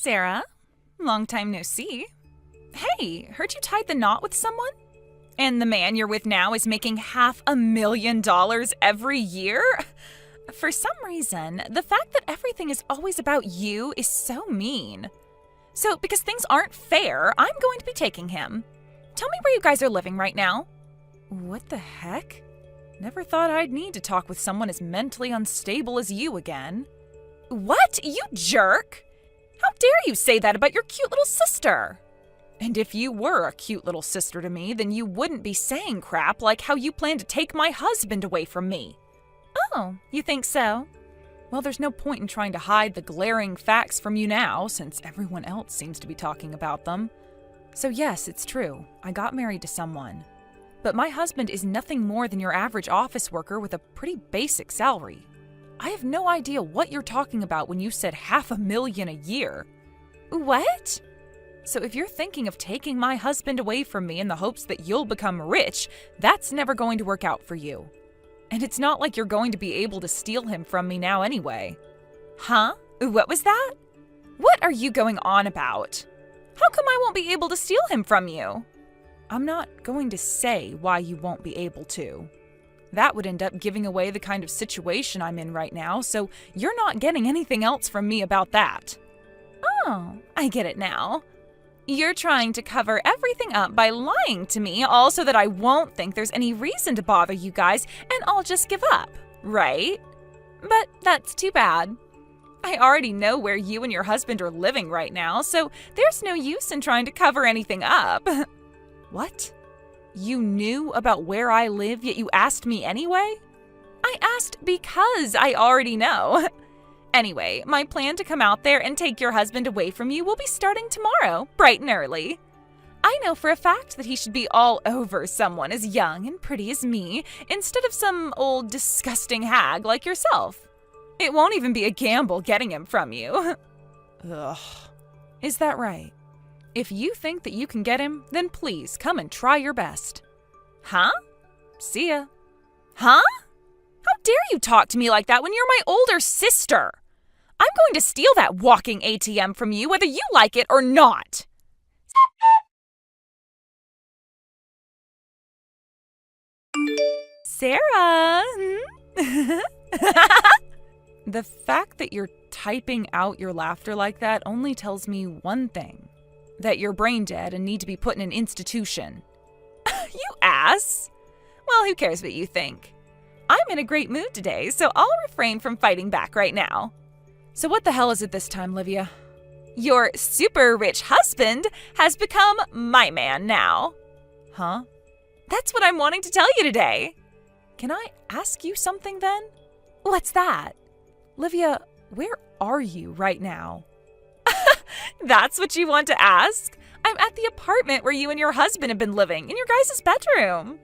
Sarah. Long time no see. Hey, heard you tied the knot with someone? And the man you're with now is making $500,000 every year? For some reason, the fact that everything is always about you is so mean. So, because things aren't fair, I'm going to be taking him. Tell me where you guys are living right now. What the heck? Never thought I'd need to talk with someone as mentally unstable as you again. What? You jerk! How dare you say that about your cute little sister? And if you were a cute little sister to me, then you wouldn't be saying crap like how you plan to take my husband away from me. Oh, you think so? Well, there's no point in trying to hide the glaring facts from you now, since everyone else seems to be talking about them. So yes, it's true. I got married to someone. But my husband is nothing more than your average office worker with a pretty basic salary. I have no idea what you're talking about when you said $500,000 a year. What? So if you're thinking of taking my husband away from me in the hopes that you'll become rich, that's never going to work out for you. And it's not like you're going to be able to steal him from me now anyway. Huh? What was that? What are you going on about? How come I won't be able to steal him from you? I'm not going to say why you won't be able to. That would end up giving away the kind of situation I'm in right now, so you're not getting anything else from me about that. Oh, I get it now. You're trying to cover everything up by lying to me, all so that I won't think there's any reason to bother you guys, and I'll just give up, right? But that's too bad. I already know where you and your husband are living right now, so there's no use in trying to cover anything up. What? You knew about where I live, yet you asked me anyway? I asked because I already know. Anyway, my plan to come out there and take your husband away from you will be starting tomorrow, bright and early. I know for a fact that he should be all over someone as young and pretty as me, instead of some old disgusting hag like yourself. It won't even be a gamble getting him from you. Ugh. Is that right? If you think that you can get him, then please come and try your best. Huh? See ya. Huh? How dare you talk to me like that when you're my older sister? I'm going to steal that walking ATM from you whether you like it or not. Sarah? The fact that you're typing out your laughter like that only tells me one thing. That you're brain dead and need to be put in an institution. You ass! Well, who cares what you think? I'm in a great mood today, so I'll refrain from fighting back right now. So what the hell is it this time, Livia? Your super rich husband has become my man now. Huh? That's what I'm wanting to tell you today. Can I ask you something then? What's that? Livia, where are you right now? That's what you want to ask? I'm at the apartment where you and your husband have been living, in your guys' bedroom.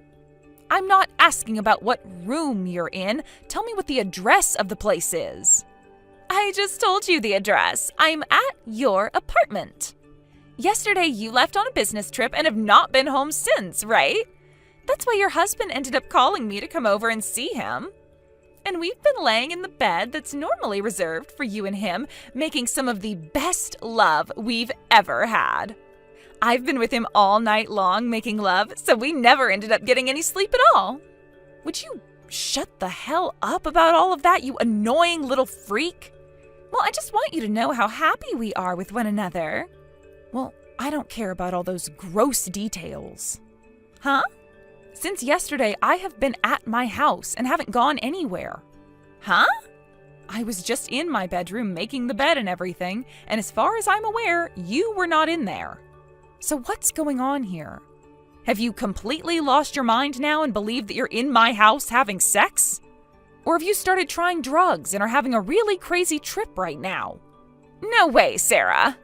I'm not asking about what room you're in. Tell me what the address of the place is. I just told you the address. I'm at your apartment. Yesterday you left on a business trip and have not been home since, right? That's why your husband ended up calling me to come over and see him. And we've been laying in the bed that's normally reserved for you and him, making some of the best love we've ever had. I've been with him all night long making love, so we never ended up getting any sleep at all. Would you shut the hell up about all of that, you annoying little freak? Well, I just want you to know how happy we are with one another. Well, I don't care about all those gross details. Huh? Since yesterday, I have been at my house and haven't gone anywhere. Huh? I was just in my bedroom making the bed and everything, and as far as I'm aware, you were not in there. So what's going on here? Have you completely lost your mind now and believe that you're in my house having sex? Or have you started trying drugs and are having a really crazy trip right now? No way, Sarah.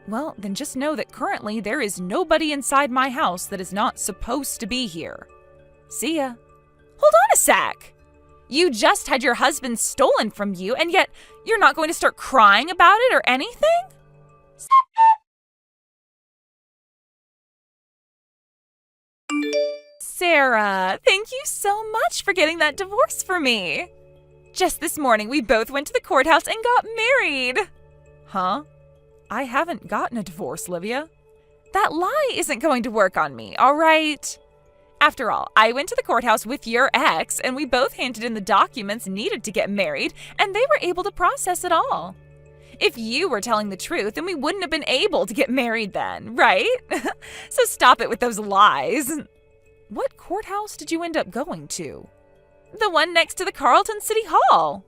Well, then just know that currently there is nobody inside my house that is not supposed to be here. See ya. Hold on a sec. You just had your husband stolen from you, and yet you're not going to start crying about it or anything? Sarah, thank you so much for getting that divorce for me. Just this morning, we both went to the courthouse and got married. Huh? I haven't gotten a divorce, Livia. That lie isn't going to work on me, all right? After all, I went to the courthouse with your ex, and we both handed in the documents needed to get married, and they were able to process it all. If you were telling the truth, then we wouldn't have been able to get married then, right? So stop it with those lies. What courthouse did you end up going to? The one next to the Carlton City Hall.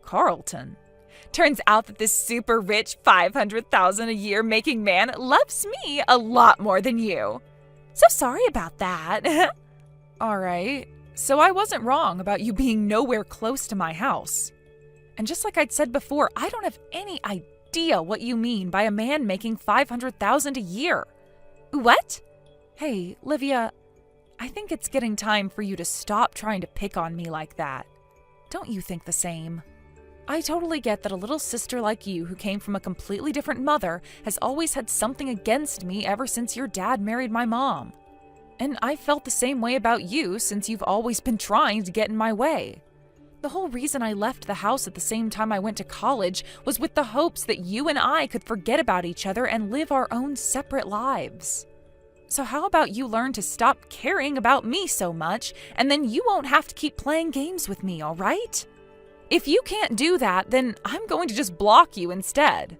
Carlton? Turns out that this super rich $500,000 a year making man loves me a lot more than you. So sorry about that. All right. So I wasn't wrong about you being nowhere close to my house. And just like I'd said before, I don't have any idea what you mean by a man making $500,000 a year. What? Hey, Livia, I think it's getting time for you to stop trying to pick on me like that. Don't you think the same? I totally get that a little sister like you who came from a completely different mother has always had something against me ever since your dad married my mom. And I felt the same way about you since you've always been trying to get in my way. The whole reason I left the house at the same time I went to college was with the hopes that you and I could forget about each other and live our own separate lives. So how about you learn to stop caring about me so much, and then you won't have to keep playing games with me, all right? If you can't do that, then I'm going to just block you instead.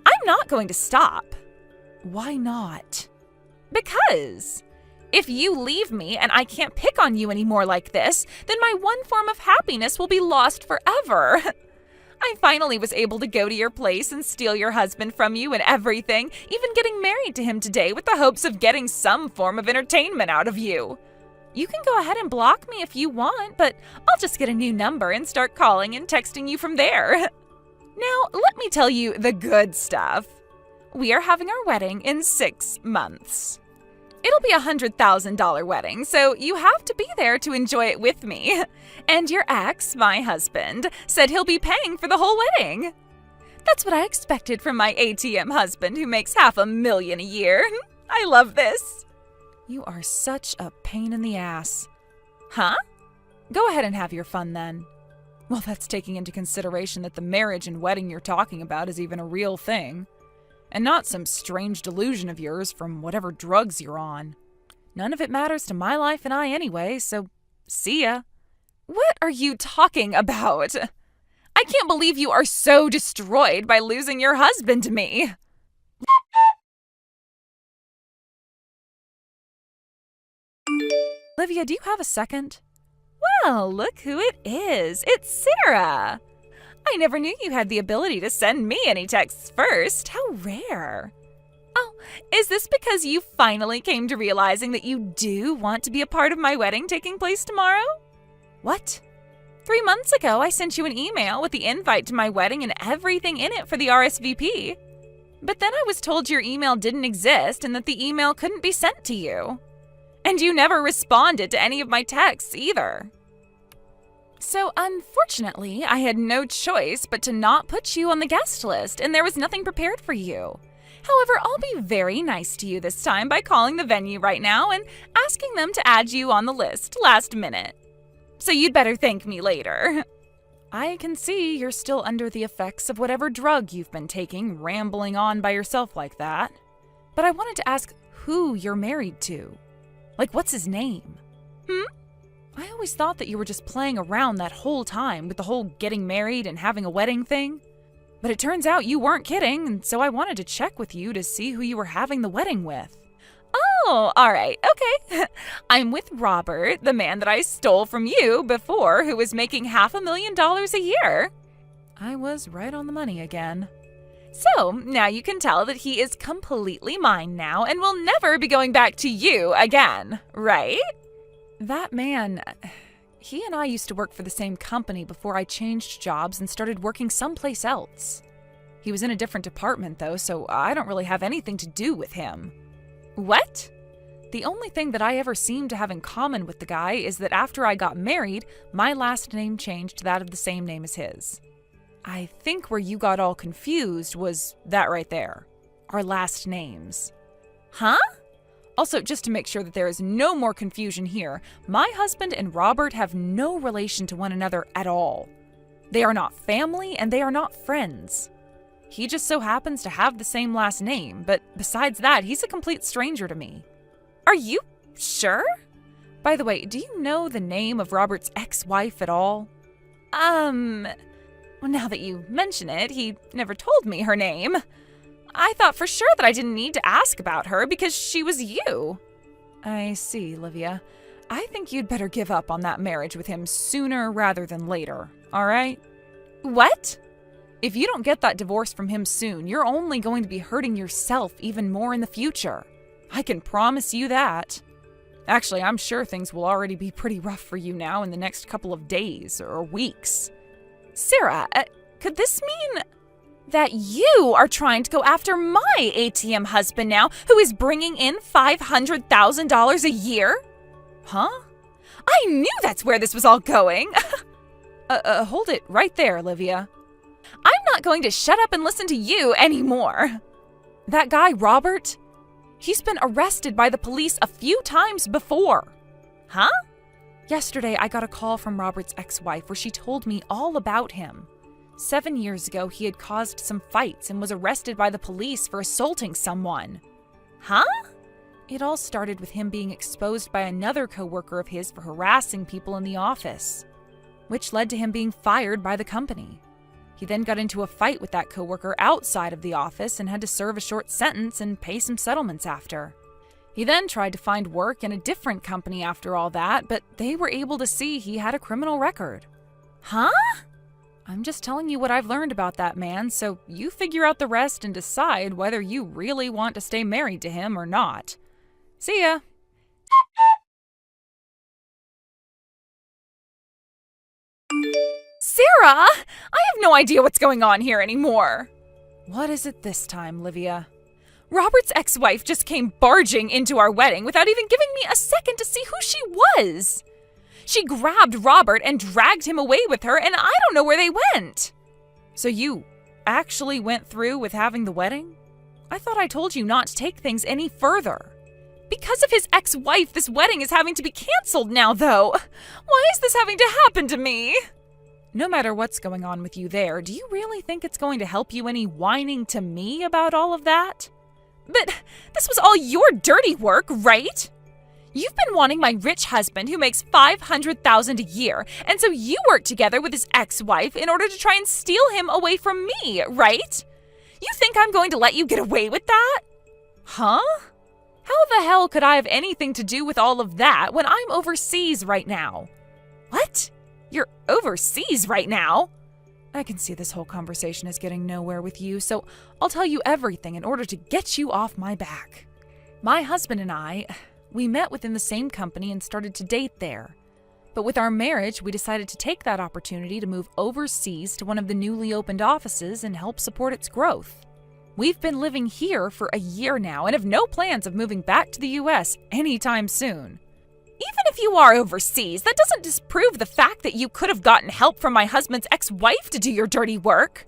I'm not going to stop. Why not? Because if you leave me and I can't pick on you anymore like this, then my one form of happiness will be lost forever. I finally was able to go to your place and steal your husband from you and everything, even getting married to him today with the hopes of getting some form of entertainment out of you. You can go ahead and block me if you want, but I'll just get a new number and start calling and texting you from there. Now, let me tell you the good stuff. We are having our wedding in 6 months. It'll be a $100,000 wedding, so you have to be there to enjoy it with me. And your ex, my husband, said he'll be paying for the whole wedding. That's what I expected from my ATM husband who makes $500,000 a year. I love this. You are such a pain in the ass. Huh? Go ahead and have your fun then. Well, that's taking into consideration that the marriage and wedding you're talking about is even a real thing. And not some strange delusion of yours from whatever drugs you're on. None of it matters to my life and I anyway, so see ya. What are you talking about? I can't believe you are so destroyed by losing your husband to me. Olivia, do you have a second? Well, look who it is. It's Sarah. I never knew you had the ability to send me any texts first. How rare. Oh, is this because you finally came to realizing that you do want to be a part of my wedding taking place tomorrow? What? 3 months ago, I sent you an email with the invite to my wedding and everything in it for the RSVP. But then I was told your email didn't exist and that the email couldn't be sent to you. And you never responded to any of my texts either. So unfortunately, I had no choice but to not put you on the guest list, and there was nothing prepared for you. However, I'll be very nice to you this time by calling the venue right now and asking them to add you on the list last minute. So you'd better thank me later. I can see you're still under the effects of whatever drug you've been taking, rambling on by yourself like that. But I wanted to ask who you're married to. Like, what's his name? I always thought that you were just playing around that whole time with the whole getting married and having a wedding thing. But it turns out you weren't kidding, and so I wanted to check with you to see who you were having the wedding with. Oh, all right, okay. I'm with Robert, the man that I stole from you before, who was making $500,000 a year. I was right on the money again. So, now you can tell that he is completely mine now and will never be going back to you again, right? That man, he and I used to work for the same company before I changed jobs and started working someplace else. He was in a different department though, so I don't really have anything to do with him. What? The only thing that I ever seem to have in common with the guy is that after I got married, my last name changed to that of the same name as his. I think where you got all confused was that right there. Our last names. Huh? Also, just to make sure that there is no more confusion here, my husband and Robert have no relation to one another at all. They are not family and they are not friends. He just so happens to have the same last name, but besides that, he's a complete stranger to me. Are you sure? By the way, do you know the name of Robert's ex-wife at all? Well, now that you mention it, he never told me her name. I thought for sure that I didn't need to ask about her because she was you. I see, Livia. I think you'd better give up on that marriage with him sooner rather than later, all right? What? If you don't get that divorce from him soon, you're only going to be hurting yourself even more in the future. I can promise you that. Actually, I'm sure things will already be pretty rough for you now in the next couple of days or weeks. Sarah, could this mean that you are trying to go after my ATM husband now, who is bringing in $500,000 a year? Huh? I knew that's where this was all going. Hold it right there, Olivia. I'm not going to shut up and listen to you anymore. That guy, Robert, he's been arrested by the police a few times before. Huh? Yesterday, I got a call from Robert's ex-wife where she told me all about him. 7 years ago, he had caused some fights and was arrested by the police for assaulting someone. Huh? It all started with him being exposed by another coworker of his for harassing people in the office, which led to him being fired by the company. He then got into a fight with that coworker outside of the office and had to serve a short sentence and pay some settlements after. He then tried to find work in a different company after all that, but they were able to see he had a criminal record. Huh? I'm just telling you what I've learned about that man, so you figure out the rest and decide whether you really want to stay married to him or not. See ya. Sarah! I have no idea what's going on here anymore. What is it this time, Livia? Robert's ex-wife just came barging into our wedding without even giving me a second to see who she was. She grabbed Robert and dragged him away with her, and I don't know where they went. So you actually went through with having the wedding? I thought I told you not to take things any further. Because of his ex-wife, this wedding is having to be canceled now, though. Why is this having to happen to me? No matter what's going on with you there, do you really think it's going to help you any whining to me about all of that? But this was all your dirty work, right? You've been wanting my rich husband who makes $500,000 a year, and so you worked together with his ex-wife in order to try and steal him away from me, right? You think I'm going to let you get away with that? Huh? How the hell could I have anything to do with all of that when I'm overseas right now? What? You're overseas right now? I can see this whole conversation is getting nowhere with you, so I'll tell you everything in order to get you off my back. My husband and I, we met within the same company and started to date there. But with our marriage, we decided to take that opportunity to move overseas to one of the newly opened offices and help support its growth. We've been living here for a year now and have no plans of moving back to the US anytime soon. Even if you are overseas, that doesn't disprove the fact that you could have gotten help from my husband's ex-wife to do your dirty work.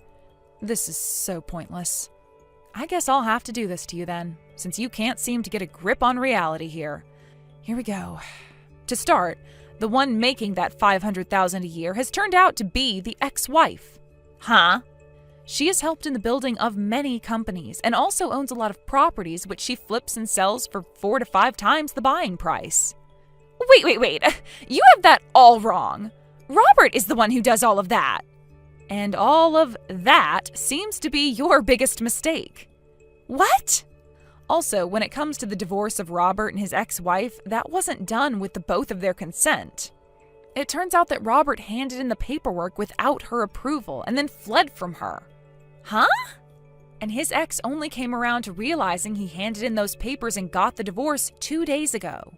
This is so pointless. I guess I'll have to do this to you then, since you can't seem to get a grip on reality here. Here we go. To start, the one making that $500,000 a year has turned out to be the ex-wife. Huh? She has helped in the building of many companies and also owns a lot of properties which she flips and sells for 4 to 5 times the buying price. Wait. You have that all wrong. Robert is the one who does all of that. And all of that seems to be your biggest mistake. What? Also, when it comes to the divorce of Robert and his ex-wife, that wasn't done with the both of their consent. It turns out that Robert handed in the paperwork without her approval and then fled from her. Huh? And his ex only came around to realizing he handed in those papers and got the divorce 2 days ago.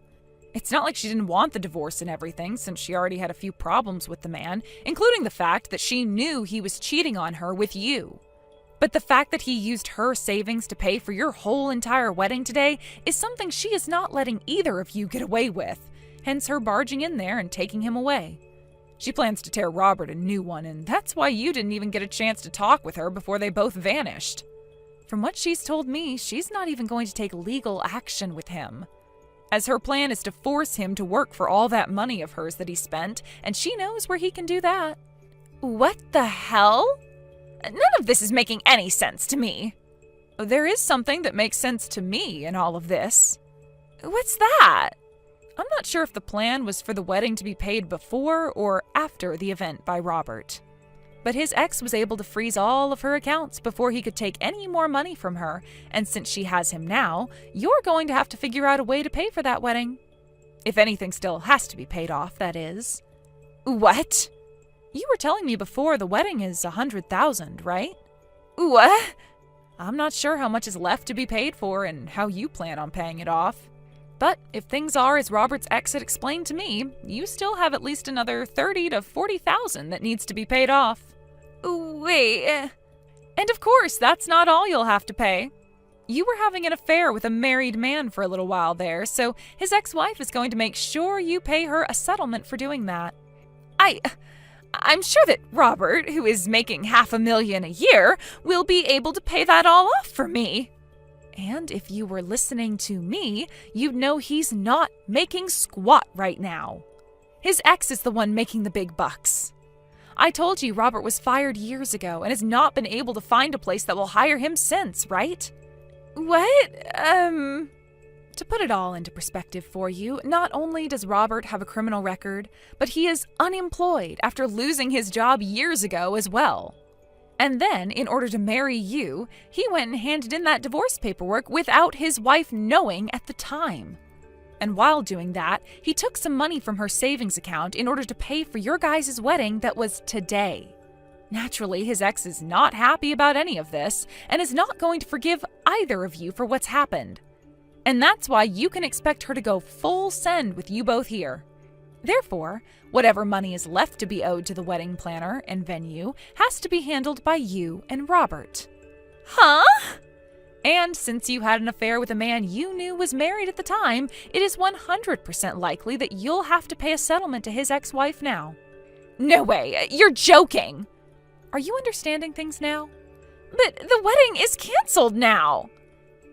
It's not like she didn't want the divorce and everything, since she already had a few problems with the man, including the fact that she knew he was cheating on her with you. But the fact that he used her savings to pay for your whole entire wedding today is something she is not letting either of you get away with, hence her barging in there and taking him away. She plans to tear Robert a new one, and that's why you didn't even get a chance to talk with her before they both vanished. From what she's told me, she's not even going to take legal action with him, as her plan is to force him to work for all that money of hers that he spent, and she knows where he can do that. What the hell? None of this is making any sense to me. There is something that makes sense to me in all of this. What's that? I'm not sure if the plan was for the wedding to be paid before or after the event by Robert. But his ex was able to freeze all of her accounts before he could take any more money from her, and since she has him now, you're going to have to figure out a way to pay for that wedding. If anything still has to be paid off, that is. What? You were telling me before the wedding is $100,000, right? What? I'm not sure how much is left to be paid for and how you plan on paying it off. But if things are as Robert's ex had explained to me, you still have at least another $30,000 to $40,000 that needs to be paid off. Wait. And of course, that's not all you'll have to pay. You were having an affair with a married man for a little while there, so his ex-wife is going to make sure you pay her a settlement for doing that. I'm sure that Robert, who is making $500,000 a year, will be able to pay that all off for me. And if you were listening to me, you'd know he's not making squat right now. His ex is the one making the big bucks. I told you Robert was fired years ago and has not been able to find a place that will hire him since, right? What? To put it all into perspective for you, not only does Robert have a criminal record, but he is unemployed after losing his job years ago as well. And then, in order to marry you, he went and handed in that divorce paperwork without his wife knowing at the time. And while doing that, he took some money from her savings account in order to pay for your guys' wedding that was today. Naturally, his ex is not happy about any of this and is not going to forgive either of you for what's happened. And that's why you can expect her to go full send with you both here. Therefore, whatever money is left to be owed to the wedding planner and venue has to be handled by you and Robert. Huh? And since you had an affair with a man you knew was married at the time, it is 100% likely that you'll have to pay a settlement to his ex-wife now. No way, you're joking! Are you understanding things now? But the wedding is canceled now!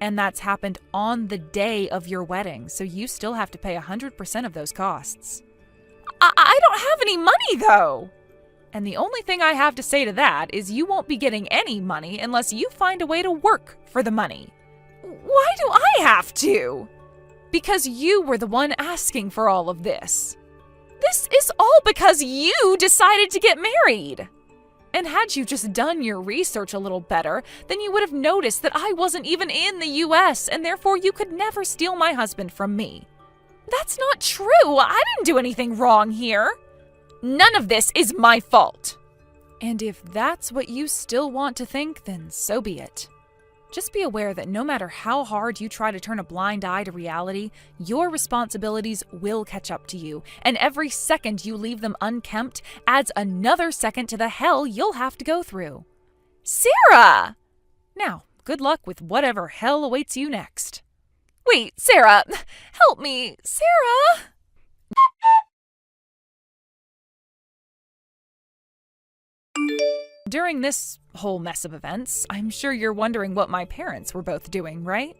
And that's happened on the day of your wedding, so you still have to pay 100% of those costs. I don't have any money, though! And the only thing I have to say to that is you won't be getting any money unless you find a way to work for the money. Why do I have to? Because you were the one asking for all of this. This is all because you decided to get married. And had you just done your research a little better, then you would have noticed that I wasn't even in the US, and therefore you could never steal my husband from me. That's not true. I didn't do anything wrong here. None of this is my fault. And if that's what you still want to think, then so be it. Just be aware that no matter how hard you try to turn a blind eye to reality, your responsibilities will catch up to you, and every second you leave them unkempt adds another second to the hell you'll have to go through. Sarah! Now, good luck with whatever hell awaits you next. Wait, Sarah! Help me! Sarah! During this whole mess of events, I'm sure you're wondering what my parents were both doing, right?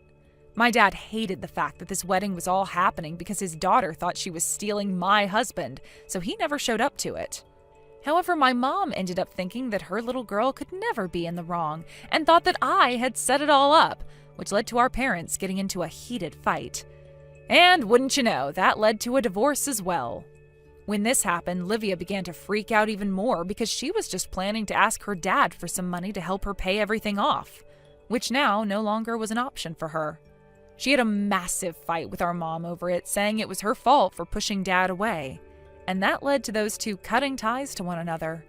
My dad hated the fact that this wedding was all happening because his daughter thought she was stealing my husband, so he never showed up to it. However, my mom ended up thinking that her little girl could never be in the wrong and thought that I had set it all up, which led to our parents getting into a heated fight. And wouldn't you know, that led to a divorce as well. When this happened, Livia began to freak out even more because she was just planning to ask her dad for some money to help her pay everything off, which now no longer was an option for her. She had a massive fight with our mom over it, saying it was her fault for pushing dad away, and that led to those two cutting ties to one another.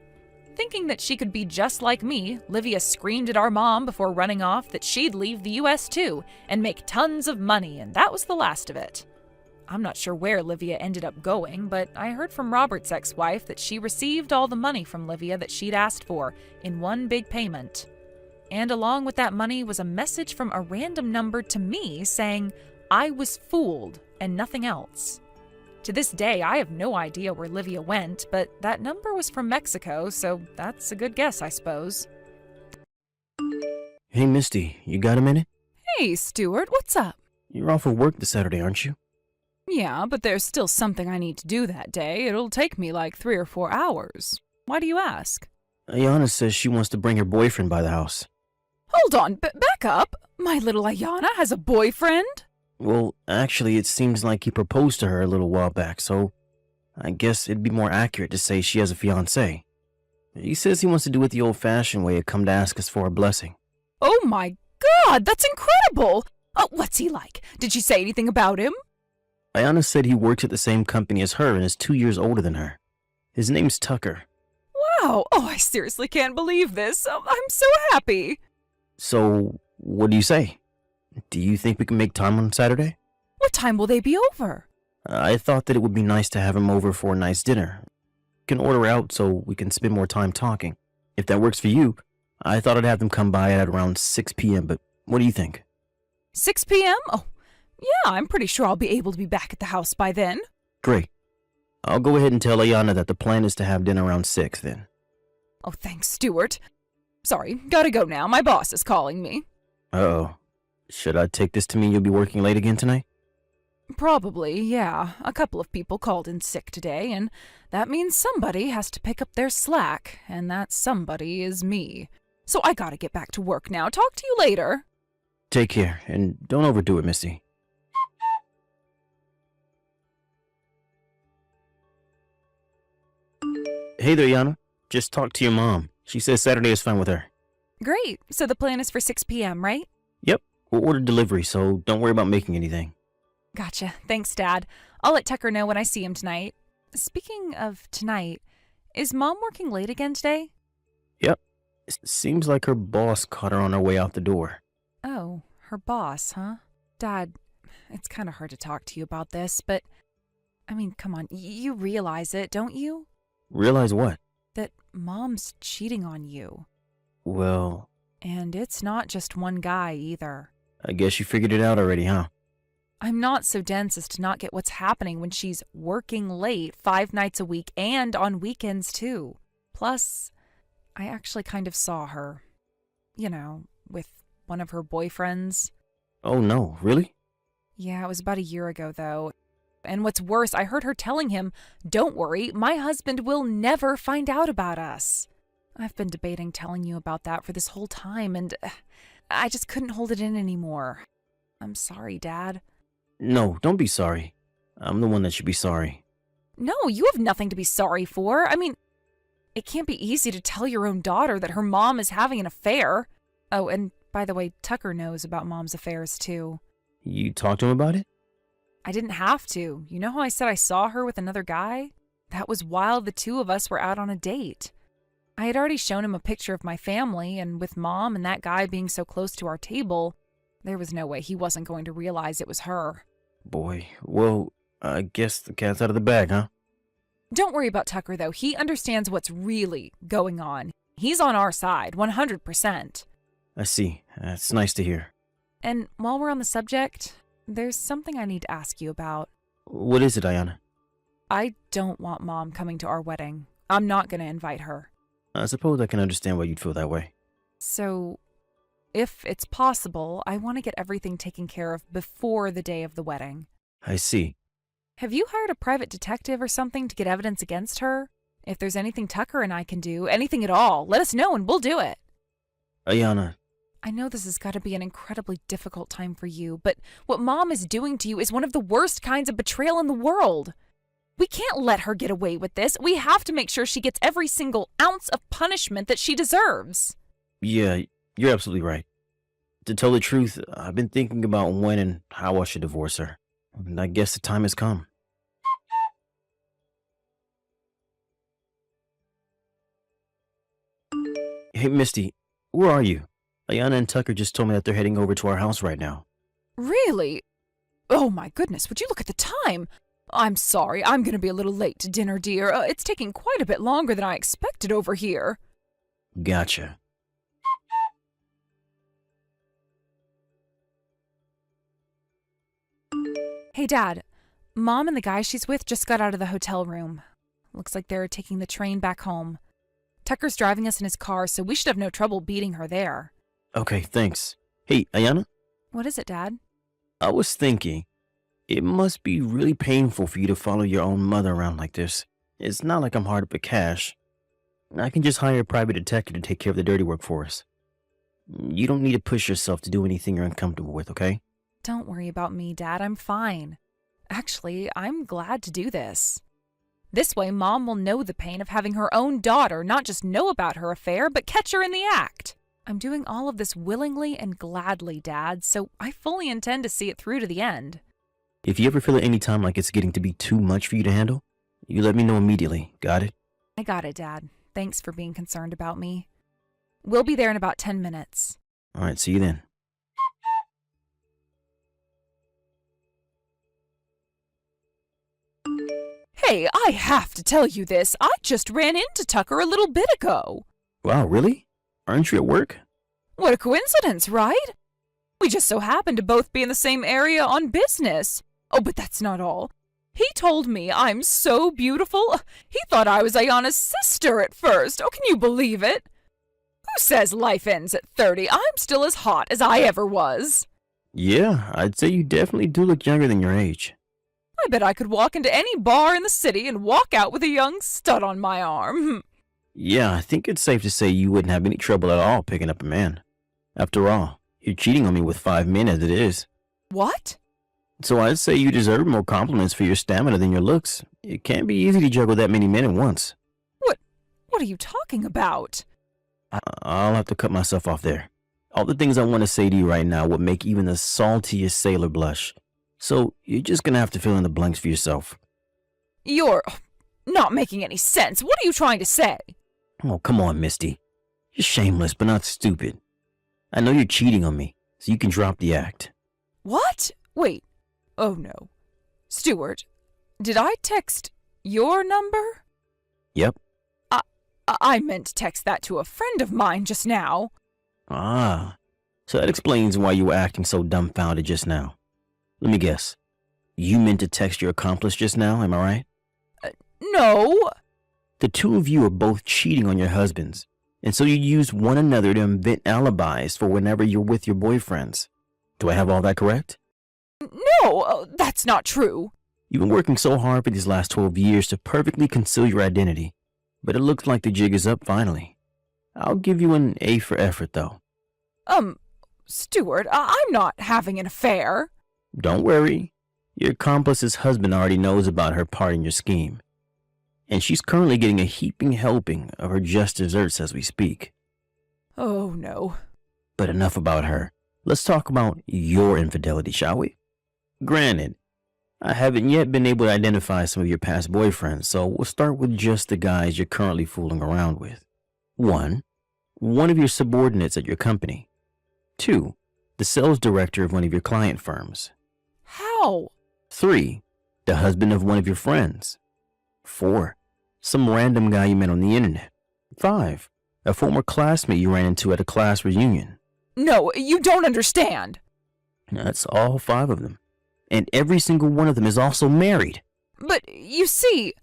Thinking that she could be just like me, Livia screamed at our mom before running off that she'd leave the US too and make tons of money, and that was the last of it. I'm not sure where Livia ended up going, but I heard from Robert's ex-wife that she received all the money from Livia that she'd asked for in one big payment. And along with that money was a message from a random number to me saying I was fooled and nothing else. To this day, I have no idea where Livia went, but that number was from Mexico, so that's a good guess, I suppose. Hey, Misty, you got a minute? Hey, Stuart, what's up? You're off for work this Saturday, aren't you? Yeah, but there's still something I need to do that day. It'll take me like 3 or 4 hours. Why do you ask? Ayana says she wants to bring her boyfriend by the house. Hold on, back up. My little Ayana has a boyfriend? Well, actually, it seems like he proposed to her a little while back, so I guess it'd be more accurate to say she has a fiancé. He says he wants to do it the old-fashioned way and come to ask us for a blessing. Oh my God, that's incredible! What's he like? Did she say anything about him? Ayana said he works at the same company as her and is 2 years older than her. His name's Tucker. Wow, I seriously can't believe this. I'm so happy. So, what do you say? Do you think we can make time on Saturday? What time will they be over? I thought that it would be nice to have him over for a nice dinner. Can order out so we can spend more time talking. If that works for you, I thought I'd have them come by at around 6 p.m., but what do you think? 6 p.m.? Oh, yeah, I'm pretty sure I'll be able to be back at the house by then. Great. I'll go ahead and tell Ayana that the plan is to have dinner around 6 then. Oh, thanks, Stuart. Sorry, gotta go now. My boss is calling me. Uh-oh. Should I take this to mean you'll be working late again tonight? Probably, yeah. A couple of people called in sick today, and that means somebody has to pick up their slack, and that somebody is me. So I gotta get back to work now. Talk to you later. Take care, and don't overdo it, Missy. Hey there, Yana. Just talked to your mom. She says Saturday is fine with her. Great. So the plan is for 6 p.m., right? Yep. We'll order delivery, so don't worry about making anything. Gotcha. Thanks, Dad. I'll let Tucker know when I see him tonight. Speaking of tonight, is Mom working late again today? Yep. Seems like her boss caught her on her way out the door. Oh, her boss, huh? Dad, it's kind of hard to talk to you about this, but, I mean, come on, you realize it, don't you? Realize what? That Mom's cheating on you. Well... And it's not just one guy, either. I guess you figured it out already, huh? I'm not so dense as to not get what's happening when she's working late 5 nights a week and on weekends, too. Plus, I actually kind of saw her. You know, with one of her boyfriends. Oh no, really? Yeah, it was about a year ago, though. And what's worse, I heard her telling him, "Don't worry, my husband will never find out about us." I've been debating telling you about that for this whole time, and I just couldn't hold it in anymore. I'm sorry, Dad. No, don't be sorry. I'm the one that should be sorry. No, you have nothing to be sorry for. I mean, it can't be easy to tell your own daughter that her mom is having an affair. Oh, and by the way, Tucker knows about Mom's affairs, too. You talked to him about it? I didn't have to. You know how I said I saw her with another guy? That was while the two of us were out on a date. I had already shown him a picture of my family, and with Mom and that guy being so close to our table, there was no way he wasn't going to realize it was her. Boy, well, I guess the cat's out of the bag, huh? Don't worry about Tucker, though. He understands what's really going on. He's on our side, 100%. I see. That's nice to hear. And while we're on the subject, there's something I need to ask you about. What is it, Ayana? I don't want Mom coming to our wedding. I'm not going to invite her. I suppose I can understand why you'd feel that way. So, if it's possible, I want to get everything taken care of before the day of the wedding. I see. Have you hired a private detective or something to get evidence against her? If there's anything Tucker and I can do, anything at all, let us know and we'll do it. Ayana. I know this has got to be an incredibly difficult time for you, but what Mom is doing to you is one of the worst kinds of betrayal in the world. We can't let her get away with this. We have to make sure she gets every single ounce of punishment that she deserves. Yeah, you're absolutely right. To tell the truth, I've been thinking about when and how I should divorce her. And I guess the time has come. Hey, Misty, where are you? Ayana and Tucker just told me that they're heading over to our house right now. Really? Oh my goodness, would you look at the time? I'm sorry, I'm going to be a little late to dinner, dear. It's taking quite a bit longer than I expected over here. Gotcha. Hey, Dad. Mom and the guy she's with just got out of the hotel room. Looks like they're taking the train back home. Tucker's driving us in his car, so we should have no trouble beating her there. Okay, thanks. Hey, Ayana? What is it, Dad? I was thinking, it must be really painful for you to follow your own mother around like this. It's not like I'm hard up for cash. I can just hire a private detective to take care of the dirty work for us. You don't need to push yourself to do anything you're uncomfortable with, okay? Don't worry about me, Dad. I'm fine. Actually, I'm glad to do this. This way, Mom will know the pain of having her own daughter not just know about her affair, but catch her in the act. I'm doing all of this willingly and gladly, Dad, so I fully intend to see it through to the end. If you ever feel at any time like it's getting to be too much for you to handle, you let me know immediately, got it? I got it, Dad. Thanks for being concerned about me. We'll be there in about 10 minutes. Alright, see you then. Hey, I have to tell you this. I just ran into Tucker a little bit ago. Wow, really? Aren't you at work? What a coincidence, right? We just so happened to both be in the same area on business. Oh, but that's not all. He told me I'm so beautiful. He thought I was Ayana's sister at first. Oh, can you believe it? Who says life ends at 30? I'm still as hot as I ever was. Yeah, I'd say you definitely do look younger than your age. I bet I could walk into any bar in the city and walk out with a young stud on my arm. Yeah, I think it's safe to say you wouldn't have any trouble at all picking up a man. After all, you're cheating on me with 5 men as it is. What? So I'd say you deserve more compliments for your stamina than your looks. It can't be easy to juggle that many men at once. What are you talking about? I'll have to cut myself off there. All the things I want to say to you right now would make even the saltiest sailor blush. So you're just gonna have to fill in the blanks for yourself. You're not making any sense. What are you trying to say? Oh, come on, Misty. You're shameless, but not stupid. I know you're cheating on me, so you can drop the act. What? Wait. Oh no. Stuart, did I text your number? Yep. I meant to text that to a friend of mine just now. Ah, so that explains why you were acting so dumbfounded just now. Let me guess. You meant to text your accomplice just now, am I right? No. The two of you are both cheating on your husbands, and so you use one another to invent alibis for whenever you're with your boyfriends. Do I have all that correct? No, that's not true. You've been working so hard for these last 12 years to perfectly conceal your identity, but it looks like the jig is up finally. I'll give you an A for effort, though. Stuart, I'm not having an affair. Don't worry. Your accomplice's husband already knows about her part in your scheme, and she's currently getting a heaping helping of her just desserts as we speak. Oh, no. But enough about her. Let's talk about your infidelity, shall we? Granted, I haven't yet been able to identify some of your past boyfriends, so we'll start with just the guys you're currently fooling around with. 1. One of your subordinates at your company. 2. The sales director of one of your client firms. How? 3. The husband of one of your friends. 4. Some random guy you met on the internet. 5. A former classmate you ran into at a class reunion. No, you don't understand. That's all 5 of them. And every single one of them is also married. But you see...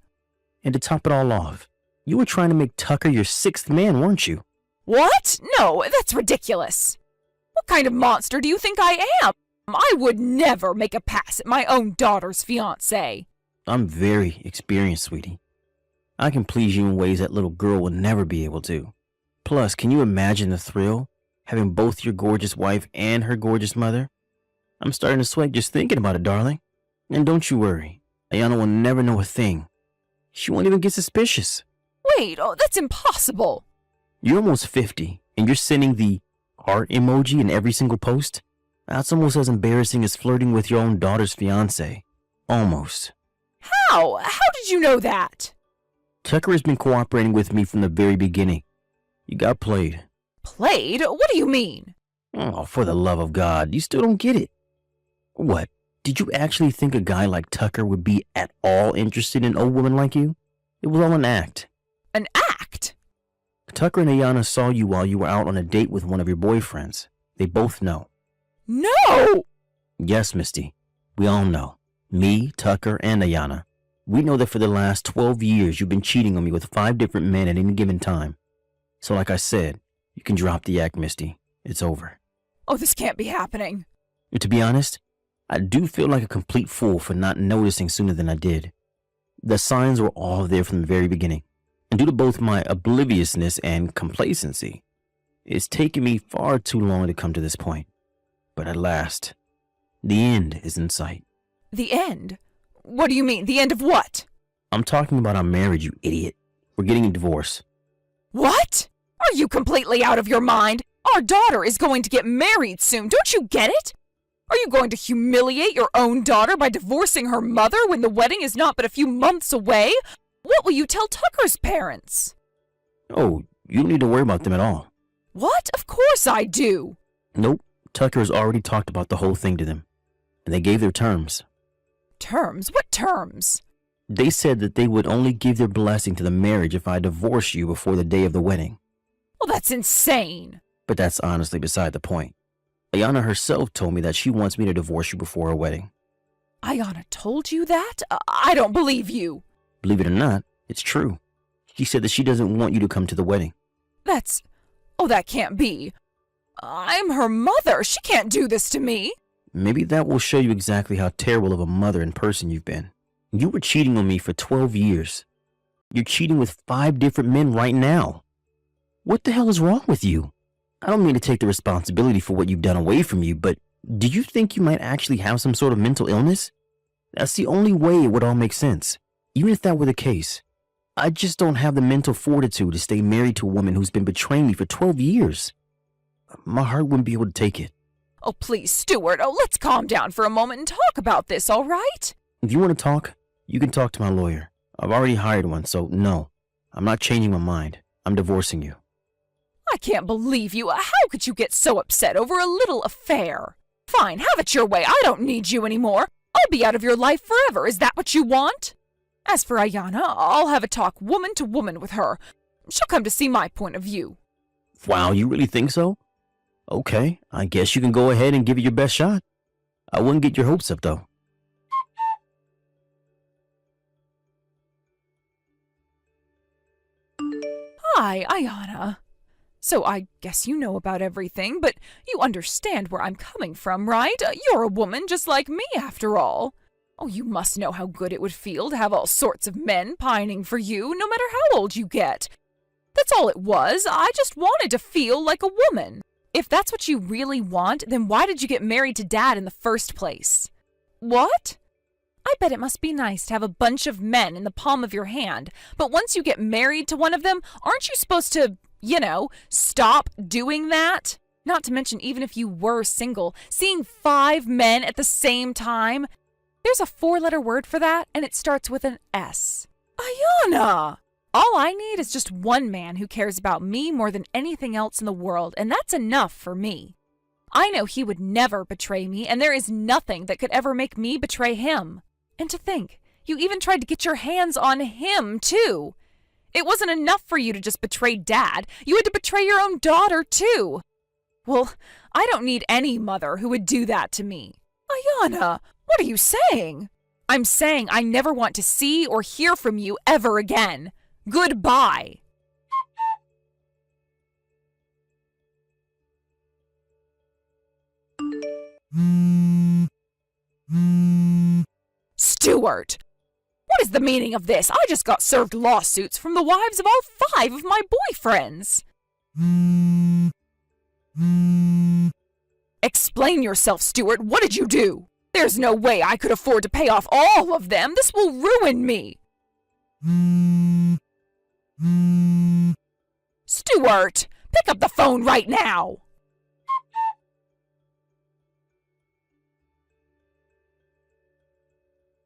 And to top it all off, you were trying to make Tucker your 6th man, weren't you? What? No, that's ridiculous. What kind of monster do you think I am? I would never make a pass at my own daughter's fiancé. I'm very experienced, sweetie. I can please you in ways that little girl will never be able to. Plus, can you imagine the thrill? Having both your gorgeous wife and her gorgeous mother? I'm starting to sweat just thinking about it, darling. And don't you worry. Ayana will never know a thing. She won't even get suspicious. Wait, that's impossible. You're almost 50, and you're sending the heart emoji in every single post? That's almost as embarrassing as flirting with your own daughter's fiancé. Almost. How? How did you know that? Tucker has been cooperating with me from the very beginning. You got played. Played? What do you mean? Oh, for the love of God, you still don't get it. What? Did you actually think a guy like Tucker would be at all interested in an old woman like you? It was all an act. An act? Tucker and Ayana saw you while you were out on a date with one of your boyfriends. They both know. No! Yes, Misty. We all know. Me, Tucker, and Ayana. We know that for the last 12 years you've been cheating on me with 5 different men at any given time. So like I said, you can drop the act, Misty. It's over. Oh, this can't be happening. To be honest, I do feel like a complete fool for not noticing sooner than I did. The signs were all there from the very beginning. And due to both my obliviousness and complacency, it's taken me far too long to come to this point. But at last, the end is in sight. The end? What do you mean, the end of what? I'm talking about our marriage, you idiot. We're getting a divorce. What? Are you completely out of your mind? Our daughter is going to get married soon, don't you get it? Are you going to humiliate your own daughter by divorcing her mother when the wedding is not but a few months away? What will you tell Tucker's parents? Oh, you don't need to worry about them at all. What? Of course I do. Nope, Tucker has already talked about the whole thing to them. And they gave their terms. Terms? What terms? They said that they would only give their blessing to the marriage if I divorced you before the day of the wedding. Well, that's insane. But that's honestly beside the point. Ayana herself told me that she wants me to divorce you before our wedding. Ayana told you that? I don't believe you. Believe it or not, it's true. She said that she doesn't want you to come to the wedding. Oh, that can't be. I'm her mother. She can't do this to me. Maybe that will show you exactly how terrible of a mother and person you've been. You were cheating on me for 12 years. You're cheating with 5 different men right now. What the hell is wrong with you? I don't mean to take the responsibility for what you've done away from you, but do you think you might actually have some sort of mental illness? That's the only way it would all make sense. Even if that were the case, I just don't have the mental fortitude to stay married to a woman who's been betraying me for 12 years. My heart wouldn't be able to take it. Oh, please, Stuart. Oh, let's calm down for a moment and talk about this, all right? If you want to talk, you can talk to my lawyer. I've already hired one, so no, I'm not changing my mind. I'm divorcing you. I can't believe you. How could you get so upset over a little affair? Fine, have it your way. I don't need you anymore. I'll be out of your life forever. Is that what you want? As for Ayana, I'll have a talk woman to woman with her. She'll come to see my point of view. Wow, you really think so? Okay, I guess you can go ahead and give it your best shot. I wouldn't get your hopes up, though. Hi, Ayana. So I guess you know about everything, but you understand where I'm coming from, right? You're a woman just like me, after all. Oh, you must know how good it would feel to have all sorts of men pining for you, no matter how old you get. That's all it was. I just wanted to feel like a woman. If that's what you really want, then why did you get married to Dad in the first place? What? I bet it must be nice to have a bunch of men in the palm of your hand, but once you get married to one of them, aren't you supposed to, stop doing that? Not to mention, even if you were single, seeing 5 men at the same time. There's a 4-letter word for that, and it starts with an S. Ayana! All I need is just one man who cares about me more than anything else in the world, and that's enough for me. I know he would never betray me, and there is nothing that could ever make me betray him. And to think, you even tried to get your hands on him, too. It wasn't enough for you to just betray Dad. You had to betray your own daughter, too. Well, I don't need any mother who would do that to me. Ayana, what are you saying? I'm saying I never want to see or hear from you ever again. Goodbye. Stuart! What is the meaning of this? I just got served lawsuits from the wives of all 5 of my boyfriends. Explain yourself, Stuart. What did you do? There's no way I could afford to pay off all of them. This will ruin me. Stuart, pick up the phone right now.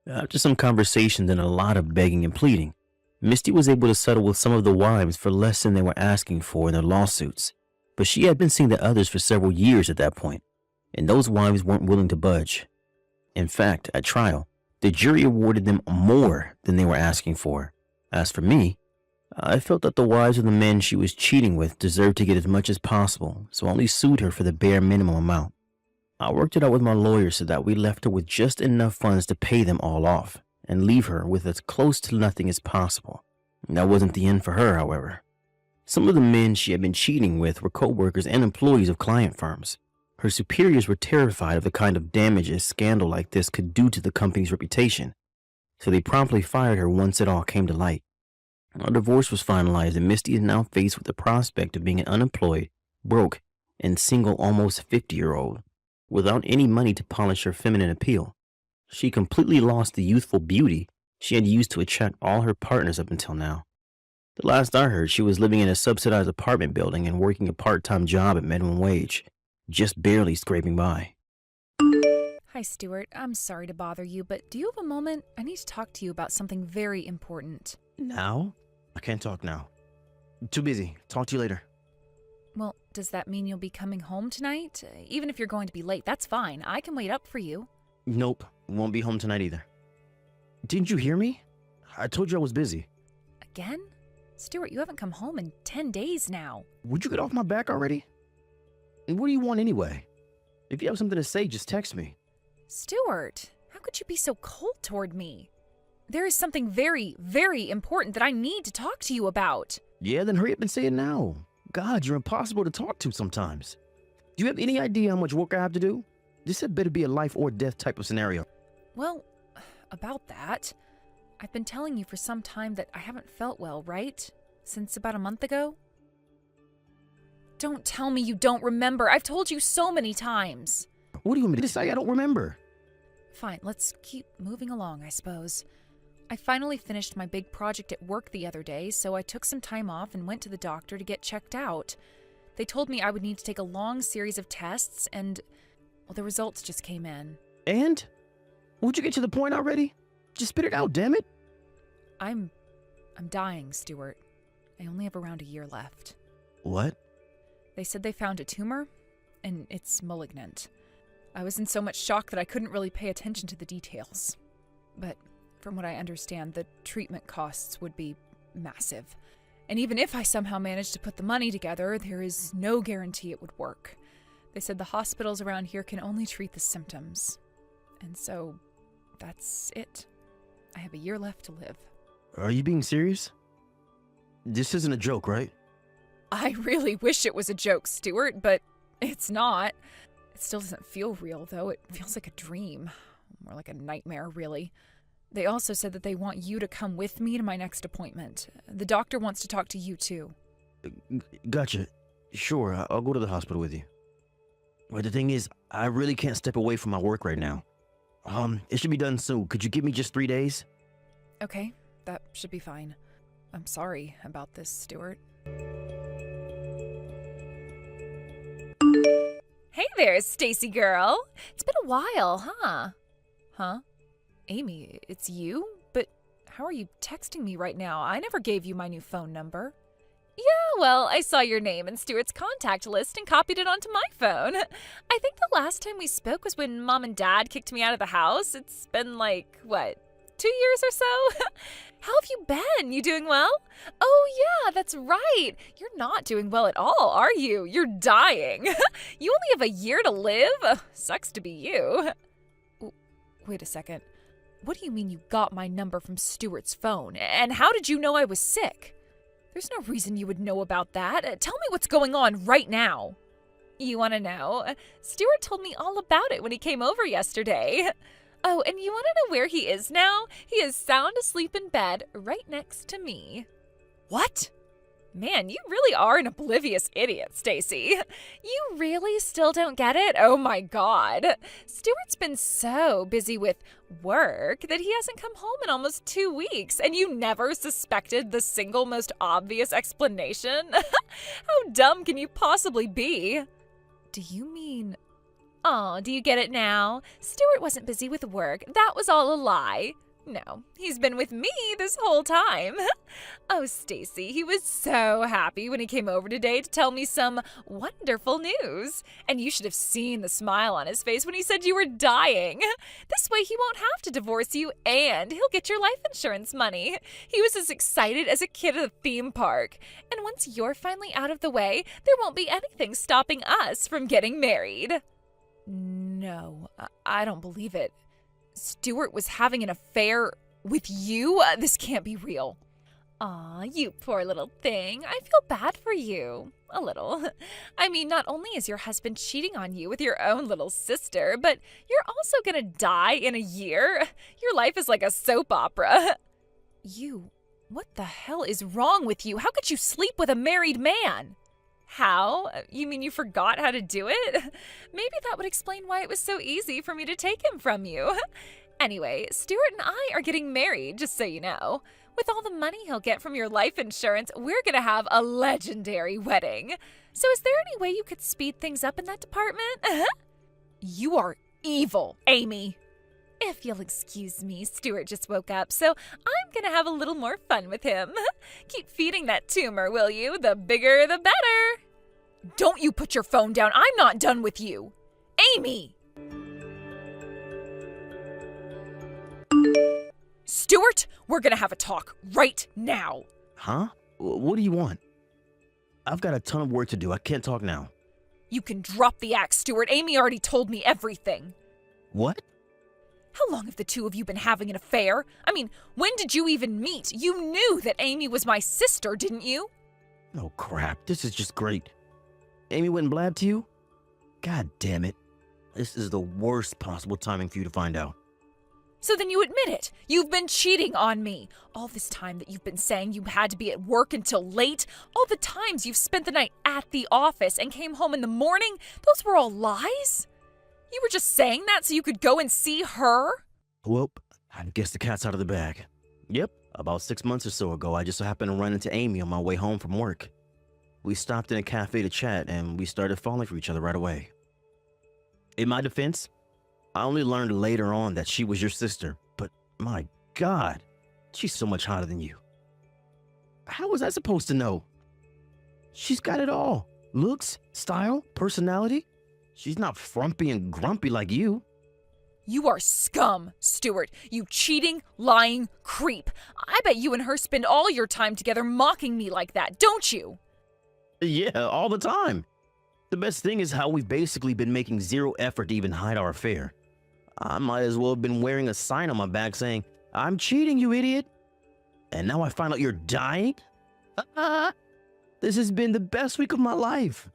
After some conversations and a lot of begging and pleading, Misty was able to settle with some of the wives for less than they were asking for in their lawsuits. But she had been seeing the others for several years at that point, and those wives weren't willing to budge. In fact, at trial, the jury awarded them more than they were asking for. As for me, I felt that the wives of the men she was cheating with deserved to get as much as possible, so I only sued her for the bare minimum amount. I worked it out with my lawyer so that we left her with just enough funds to pay them all off and leave her with as close to nothing as possible. That wasn't the end for her, however. Some of the men she had been cheating with were co-workers and employees of client firms. Her superiors were terrified of the kind of damage a scandal like this could do to the company's reputation, so they promptly fired her once it all came to light. Our divorce was finalized, and Misty is now faced with the prospect of being an unemployed, broke, and single almost 50-year-old without any money to polish her feminine appeal. She completely lost the youthful beauty she had used to attract all her partners up until now. The last I heard, she was living in a subsidized apartment building and working a part-time job at minimum wage, just barely scraping by. Hi, Stuart. I'm sorry to bother you, but do you have a moment? I need to talk to you about something very important. Now? I can't talk now. Too busy. Talk to you later. Well, does that mean you'll be coming home tonight? Even if you're going to be late, that's fine. I can wait up for you. Nope. Won't be home tonight either. Didn't you hear me? I told you I was busy. Again? Stuart, you haven't come home in 10 days now. Would you get off my back already? And what do you want anyway? If you have something to say, just text me. Stuart, how could you be so cold toward me? There is something very, very important that I need to talk to you about. Yeah, then hurry up and say it now. God, you're impossible to talk to sometimes. Do you have any idea how much work I have to do? This had better be a life or death type of scenario. Well, about that, I've been telling you for some time that I haven't felt well, right? Since about a month ago? Don't tell me you don't remember. I've told you so many times. What do you want me to say? I don't remember. Fine, let's keep moving along, I suppose. I finally finished my big project at work the other day, so I took some time off and went to the doctor to get checked out. They told me I would need to take a long series of tests, and, well, the results just came in. And? Would you get to the point already? Just spit it out, damn it. I'm dying, Stuart. I only have around a year left. What? They said they found a tumor, and it's malignant. I was in so much shock that I couldn't really pay attention to the details. But from what I understand, the treatment costs would be massive. And even if I somehow managed to put the money together, there is no guarantee it would work. They said the hospitals around here can only treat the symptoms. And so, that's it. I have a year left to live. Are you being serious? This isn't a joke, right? I really wish it was a joke, Stuart, but it's not. It still doesn't feel real, though. It feels like a dream. More like a nightmare, really. They also said that they want you to come with me to my next appointment. The doctor wants to talk to you, too. Gotcha. Sure, I'll go to the hospital with you. But the thing is, I really can't step away from my work right now. It should be done soon. Could you give me just 3 days? Okay, that should be fine. I'm sorry about this, Stuart. Hey there, Stacy girl. It's been a while, huh? Huh? Amy, it's you? But how are you texting me right now? I never gave you my new phone number. Yeah, well, I saw your name in Stuart's contact list and copied it onto my phone. I think the last time we spoke was when Mom and Dad kicked me out of the house. It's been like, 2 years or so? How have you been? You doing well? Oh, yeah, that's right. You're not doing well at all, are you? You're dying. You only have a year to live? Sucks to be you. Wait a second. What do you mean you got my number from Stuart's phone? And how did you know I was sick? There's no reason you would know about that. Tell me what's going on right now. You want to know? Stuart told me all about it when he came over yesterday. Oh, and you want to know where he is now? He is sound asleep in bed right next to me. What? Man, you really are an oblivious idiot, Stacy. You really still don't get it? Oh my God. Stuart's been so busy with work that he hasn't come home in almost 2 weeks, and you never suspected the single most obvious explanation? How dumb can you possibly be? Do you mean... Oh, do you get it now? Stuart wasn't busy with work. That was all a lie. No, he's been with me this whole time. Oh, Stacy, he was so happy when he came over today to tell me some wonderful news. And you should have seen the smile on his face when he said you were dying. This way he won't have to divorce you and he'll get your life insurance money. He was as excited as a kid at a theme park. And once you're finally out of the way, there won't be anything stopping us from getting married. No, I don't believe it. Stuart was having an affair with you? This can't be real. Aw, you poor little thing. I feel bad for you. A little. I mean, not only is your husband cheating on you with your own little sister, but you're also gonna die in a year. Your life is like a soap opera. You What the hell is wrong with you? How could you sleep with a married man? How? You mean you forgot how to do it? Maybe that would explain why it was so easy for me to take him from you. Anyway, Stuart and I are getting married, just so you know. With all the money he'll get from your life insurance, we're gonna have a legendary wedding. So is there any way you could speed things up in that department? You are evil, Amy. If you'll excuse me, Stuart just woke up, so I'm gonna have a little more fun with him. Keep feeding that tumor, will you? The bigger, the better. Don't you put your phone down. I'm not done with you. Amy! Stuart, we're gonna have a talk right now. Huh? What do you want? I've got a ton of work to do. I can't talk now. You can drop the axe, Stuart. Amy already told me everything. What? How long have the two of you been having an affair? I mean, when did you even meet? You knew that Amy was my sister, didn't you? Oh, crap. This is just great. Amy went and blabbed to you? God damn it. This is the worst possible timing for you to find out. So then you admit it. You've been cheating on me. All this time that you've been saying you had to be at work until late, all the times you've spent the night at the office and came home in the morning, those were all lies? You were just saying that so you could go and see her? Well, I guess the cat's out of the bag. Yep, about 6 months or so ago, I just happened to run into Amy on my way home from work. We stopped in a cafe to chat, and we started falling for each other right away. In my defense, I only learned later on that she was your sister, but my God, she's so much hotter than you. How was I supposed to know? She's got it all. Looks, style, personality. She's not frumpy and grumpy like you. You are scum, Stuart. You cheating, lying creep. I bet you and her spend all your time together mocking me like that, don't you? Yeah, all the time. The best thing is how we've basically been making zero effort to even hide our affair. I might as well have been wearing a sign on my back saying, "I'm cheating, you idiot." And now I find out you're dying? This has been the best week of my life.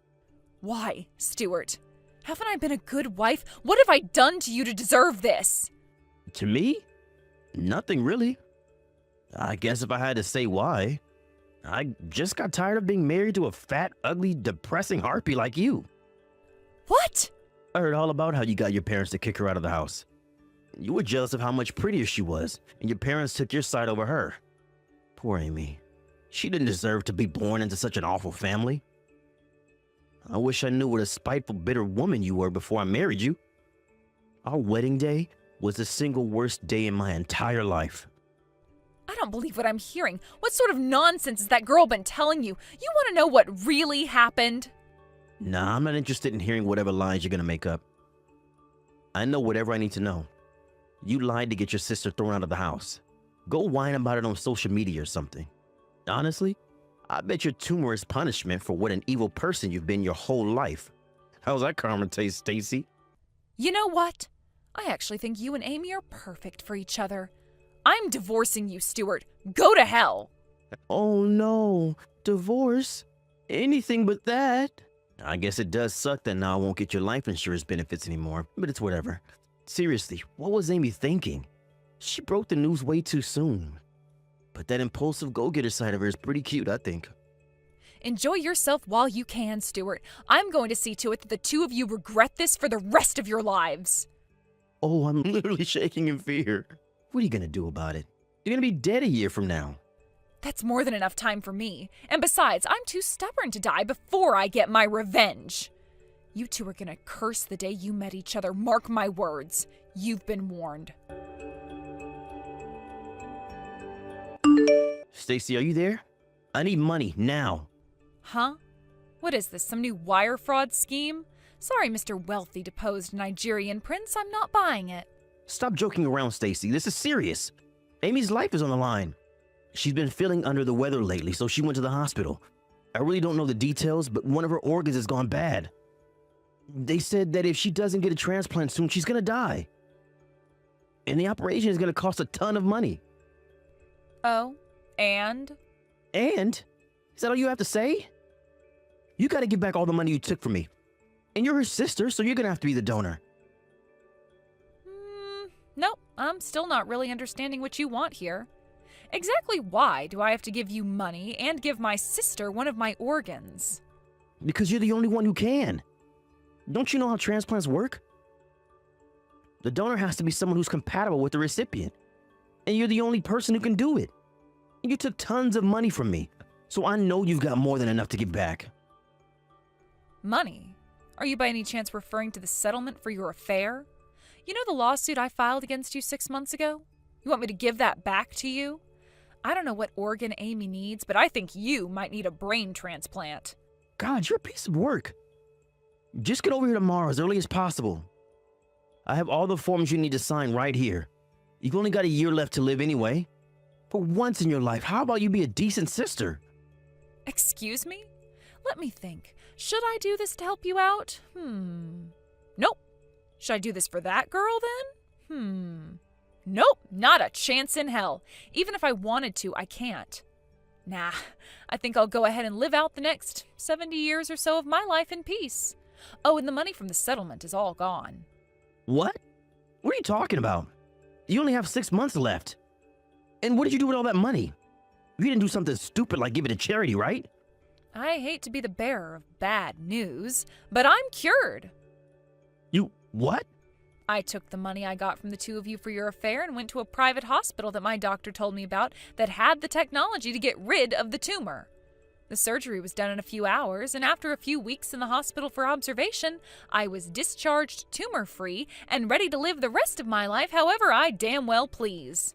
Why, Stuart? Haven't I been a good wife? What have I done to you to deserve this? To me? Nothing really. I guess if I had to say why, I just got tired of being married to a fat, ugly, depressing harpy like you. What? I heard all about how you got your parents to kick her out of the house. You were jealous of how much prettier she was, and your parents took your side over her. Poor Amy. She didn't deserve to be born into such an awful family. I wish I knew what a spiteful, bitter woman you were before I married you. Our wedding day was the single worst day in my entire life. I don't believe what I'm hearing. What sort of nonsense has that girl been telling you? You want to know what really happened? Nah, I'm not interested in hearing whatever lies you're gonna make up. I know whatever I need to know. You lied to get your sister thrown out of the house. Go whine about it on social media or something. Honestly, I bet your tumor is punishment for what an evil person you've been your whole life. How's that karma taste, Stacy? You know what? I actually think you and Amy are perfect for each other. I'm divorcing you, Stuart. Go to hell. Oh no, divorce? Anything but that. I guess it does suck that now I won't get your life insurance benefits anymore, but it's whatever. Seriously, what was Amy thinking? She broke the news way too soon. But that impulsive go-getter side of her is pretty cute, I think. Enjoy yourself while you can, Stuart. I'm going to see to it that the two of you regret this for the rest of your lives. Oh, I'm literally shaking in fear. What are you gonna do about it? You're gonna be dead a year from now. That's more than enough time for me. And besides, I'm too stubborn to die before I get my revenge. You two are gonna curse the day you met each other. Mark my words. You've been warned. Stacy, are you there? I need money now. Huh? What is this, some new wire fraud scheme? Sorry, Mr. Wealthy deposed Nigerian prince, I'm not buying it. Stop joking around, Stacy. This is serious. Amy's life is on the line. She's been feeling under the weather lately, so she went to the hospital. I really don't know the details, but one of her organs has gone bad. They said that if she doesn't get a transplant soon, she's gonna die. And the operation is gonna cost a ton of money. Oh, and? And? Is that all you have to say? You gotta give back all the money you took from me. And you're her sister, so you're gonna have to be the donor. Nope, I'm still not really understanding what you want here. Exactly why do I have to give you money and give my sister one of my organs? Because you're the only one who can. Don't you know how transplants work? The donor has to be someone who's compatible with the recipient. And you're the only person who can do it. You took tons of money from me, so I know you've got more than enough to give back. Money? Are you by any chance referring to the settlement for your affair? You know the lawsuit I filed against you 6 months ago? You want me to give that back to you? I don't know what organ Amy needs, but I think you might need a brain transplant. God, you're a piece of work. Just get over here tomorrow as early as possible. I have all the forms you need to sign right here. You've only got a year left to live anyway. For once in your life, how about you be a decent sister? Excuse me? Let me think. Should I do this to help you out? Nope. Should I do this for that girl then? Nope, not a chance in hell. Even if I wanted to, I can't. Nah, I think I'll go ahead and live out the next 70 years or so of my life in peace. Oh, and the money from the settlement is all gone. What? What are you talking about? You only have 6 months left. And what did you do with all that money? You didn't do something stupid like give it to charity, right? I hate to be the bearer of bad news, but I'm cured. You what? I took the money I got from the two of you for your affair and went to a private hospital that my doctor told me about that had the technology to get rid of the tumor. The surgery was done in a few hours, and after a few weeks in the hospital for observation, I was discharged tumor-free and ready to live the rest of my life however I damn well please.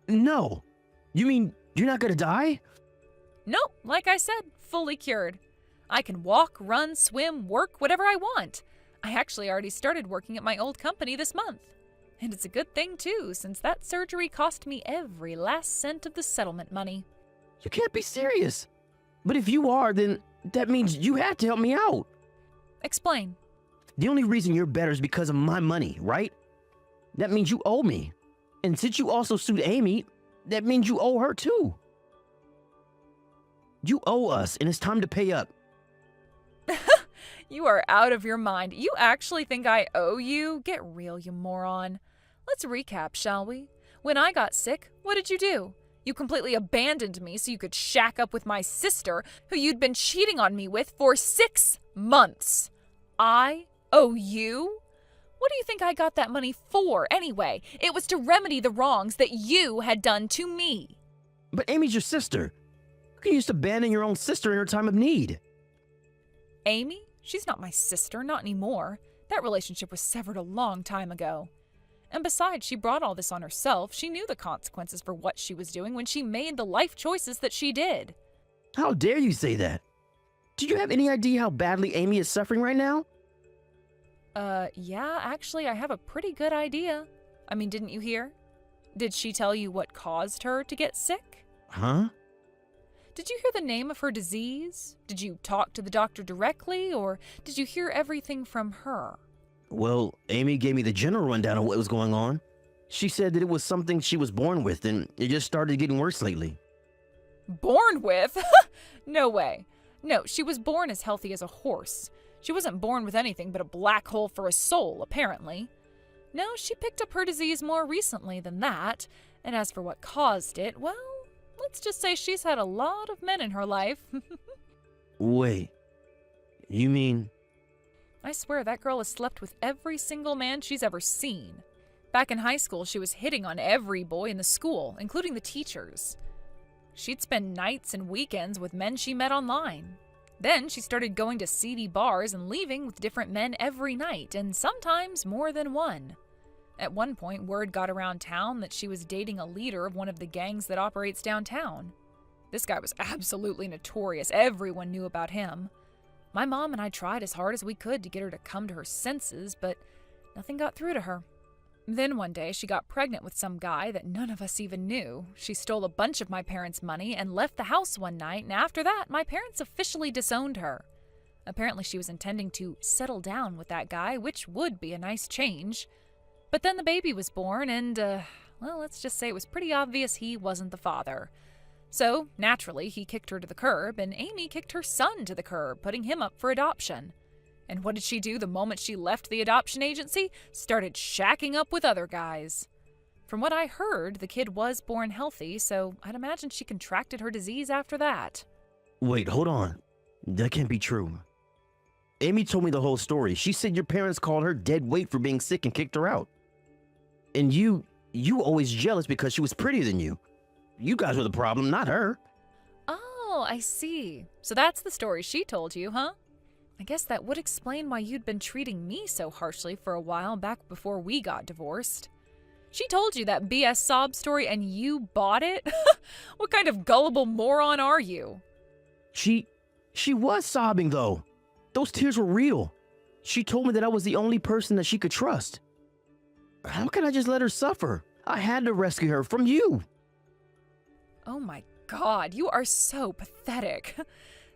No. You mean you're not gonna die? Nope, like I said, fully cured. I can walk, run, swim, work, whatever I want. I actually already started working at my old company this month. And it's a good thing, too, since that surgery cost me every last cent of the settlement money. You can't be serious. But if you are, then that means you have to help me out. Explain. The only reason you're better is because of my money, right? That means you owe me. And since you also sued Amy, that means you owe her too. You owe us, and it's time to pay up. You are out of your mind. You actually think I owe you? Get real, you moron. Let's recap, shall we? When I got sick, what did you do? You completely abandoned me so you could shack up with my sister, who you'd been cheating on me with for 6 months. I owe you? What do you think I got that money for, anyway? It was to remedy the wrongs that you had done to me. But Amy's your sister. You can just abandon your own sister in her time of need. Amy? She's not my sister, not anymore. That relationship was severed a long time ago. And besides, she brought all this on herself. She knew the consequences for what she was doing when she made the life choices that she did. How dare you say that? Do you have any idea how badly Amy is suffering right now? Yeah, actually, I have a pretty good idea. I mean, didn't you hear? Did she tell you what caused her to get sick? Huh? Did you hear the name of her disease? Did you talk to the doctor directly, or did you hear everything from her? Well, Amy gave me the general rundown of what was going on. She said that it was something she was born with, and it just started getting worse lately. Born with? No way. No, she was born as healthy as a horse. She wasn't born with anything but a black hole for a soul, apparently. No, she picked up her disease more recently than that, and as for what caused it, well, let's just say she's had a lot of men in her life. Wait, you mean... I swear that girl has slept with every single man she's ever seen. Back in high school, she was hitting on every boy in the school, including the teachers. She'd spend nights and weekends with men she met online. Then she started going to seedy bars and leaving with different men every night, and sometimes more than one. At one point, word got around town that she was dating a leader of one of the gangs that operates downtown. This guy was absolutely notorious. Everyone knew about him. My mom and I tried as hard as we could to get her to come to her senses, but nothing got through to her. Then one day, she got pregnant with some guy that none of us even knew. She stole a bunch of my parents' money and left the house one night, and after that, my parents officially disowned her. Apparently, she was intending to settle down with that guy, which would be a nice change. But then the baby was born, and, well, let's just say it was pretty obvious he wasn't the father. So, naturally, he kicked her to the curb, and Amy kicked her son to the curb, putting him up for adoption. And what did she do the moment she left the adoption agency? Started shacking up with other guys. From what I heard, the kid was born healthy, so I'd imagine she contracted her disease after that. Wait, hold on. That can't be true. Amy told me the whole story. She said your parents called her dead weight for being sick and kicked her out. And you always jealous because she was prettier than you. You guys were the problem, not her. Oh, I see. So that's the story she told you, huh? I guess that would explain why you'd been treating me so harshly for a while back before we got divorced. She told you that BS sob story and you bought it? What kind of gullible moron are you? She was sobbing though. Those tears were real. She told me that I was the only person that she could trust. How could I just let her suffer? I had to rescue her from you. Oh my God, you are so pathetic.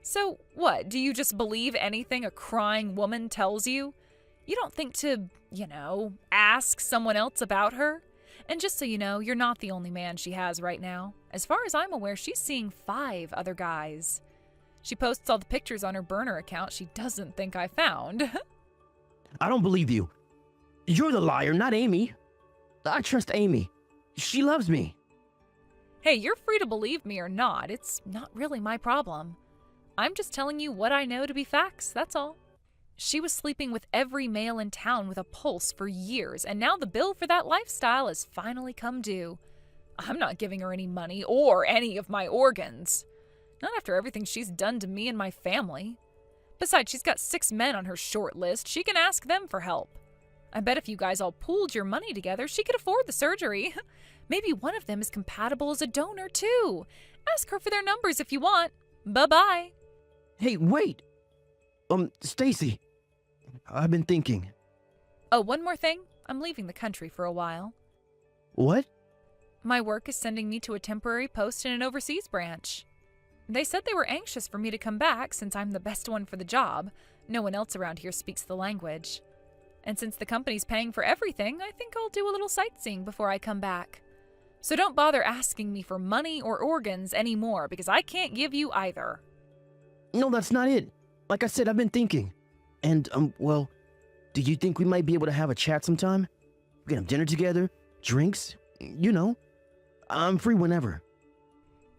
So what, do you just believe anything a crying woman tells you? You don't think to, ask someone else about her? And just so you know, you're not the only man she has right now. As far as I'm aware, she's seeing 5 other guys. She posts all the pictures on her burner account she doesn't think I found. I don't believe you. You're the liar, not Amy. I trust Amy. She loves me. Hey, you're free to believe me or not. It's not really my problem. I'm just telling you what I know to be facts, that's all. She was sleeping with every male in town with a pulse for years, and now the bill for that lifestyle has finally come due. I'm not giving her any money or any of my organs. Not after everything she's done to me and my family. Besides, she's got 6 men on her short list. She can ask them for help. I bet if you guys all pooled your money together, she could afford the surgery. Maybe one of them is compatible as a donor, too. Ask her for their numbers if you want. Bye-bye. Hey, wait. Stacy. I've been thinking. Oh, one more thing. I'm leaving the country for a while. What? My work is sending me to a temporary post in an overseas branch. They said they were anxious for me to come back since I'm the best one for the job. No one else around here speaks the language. And since the company's paying for everything, I think I'll do a little sightseeing before I come back. So don't bother asking me for money or organs anymore, because I can't give you either. No, that's not it. Like I said, I've been thinking. And, well, do you think we might be able to have a chat sometime? We can have dinner together, drinks, I'm free whenever.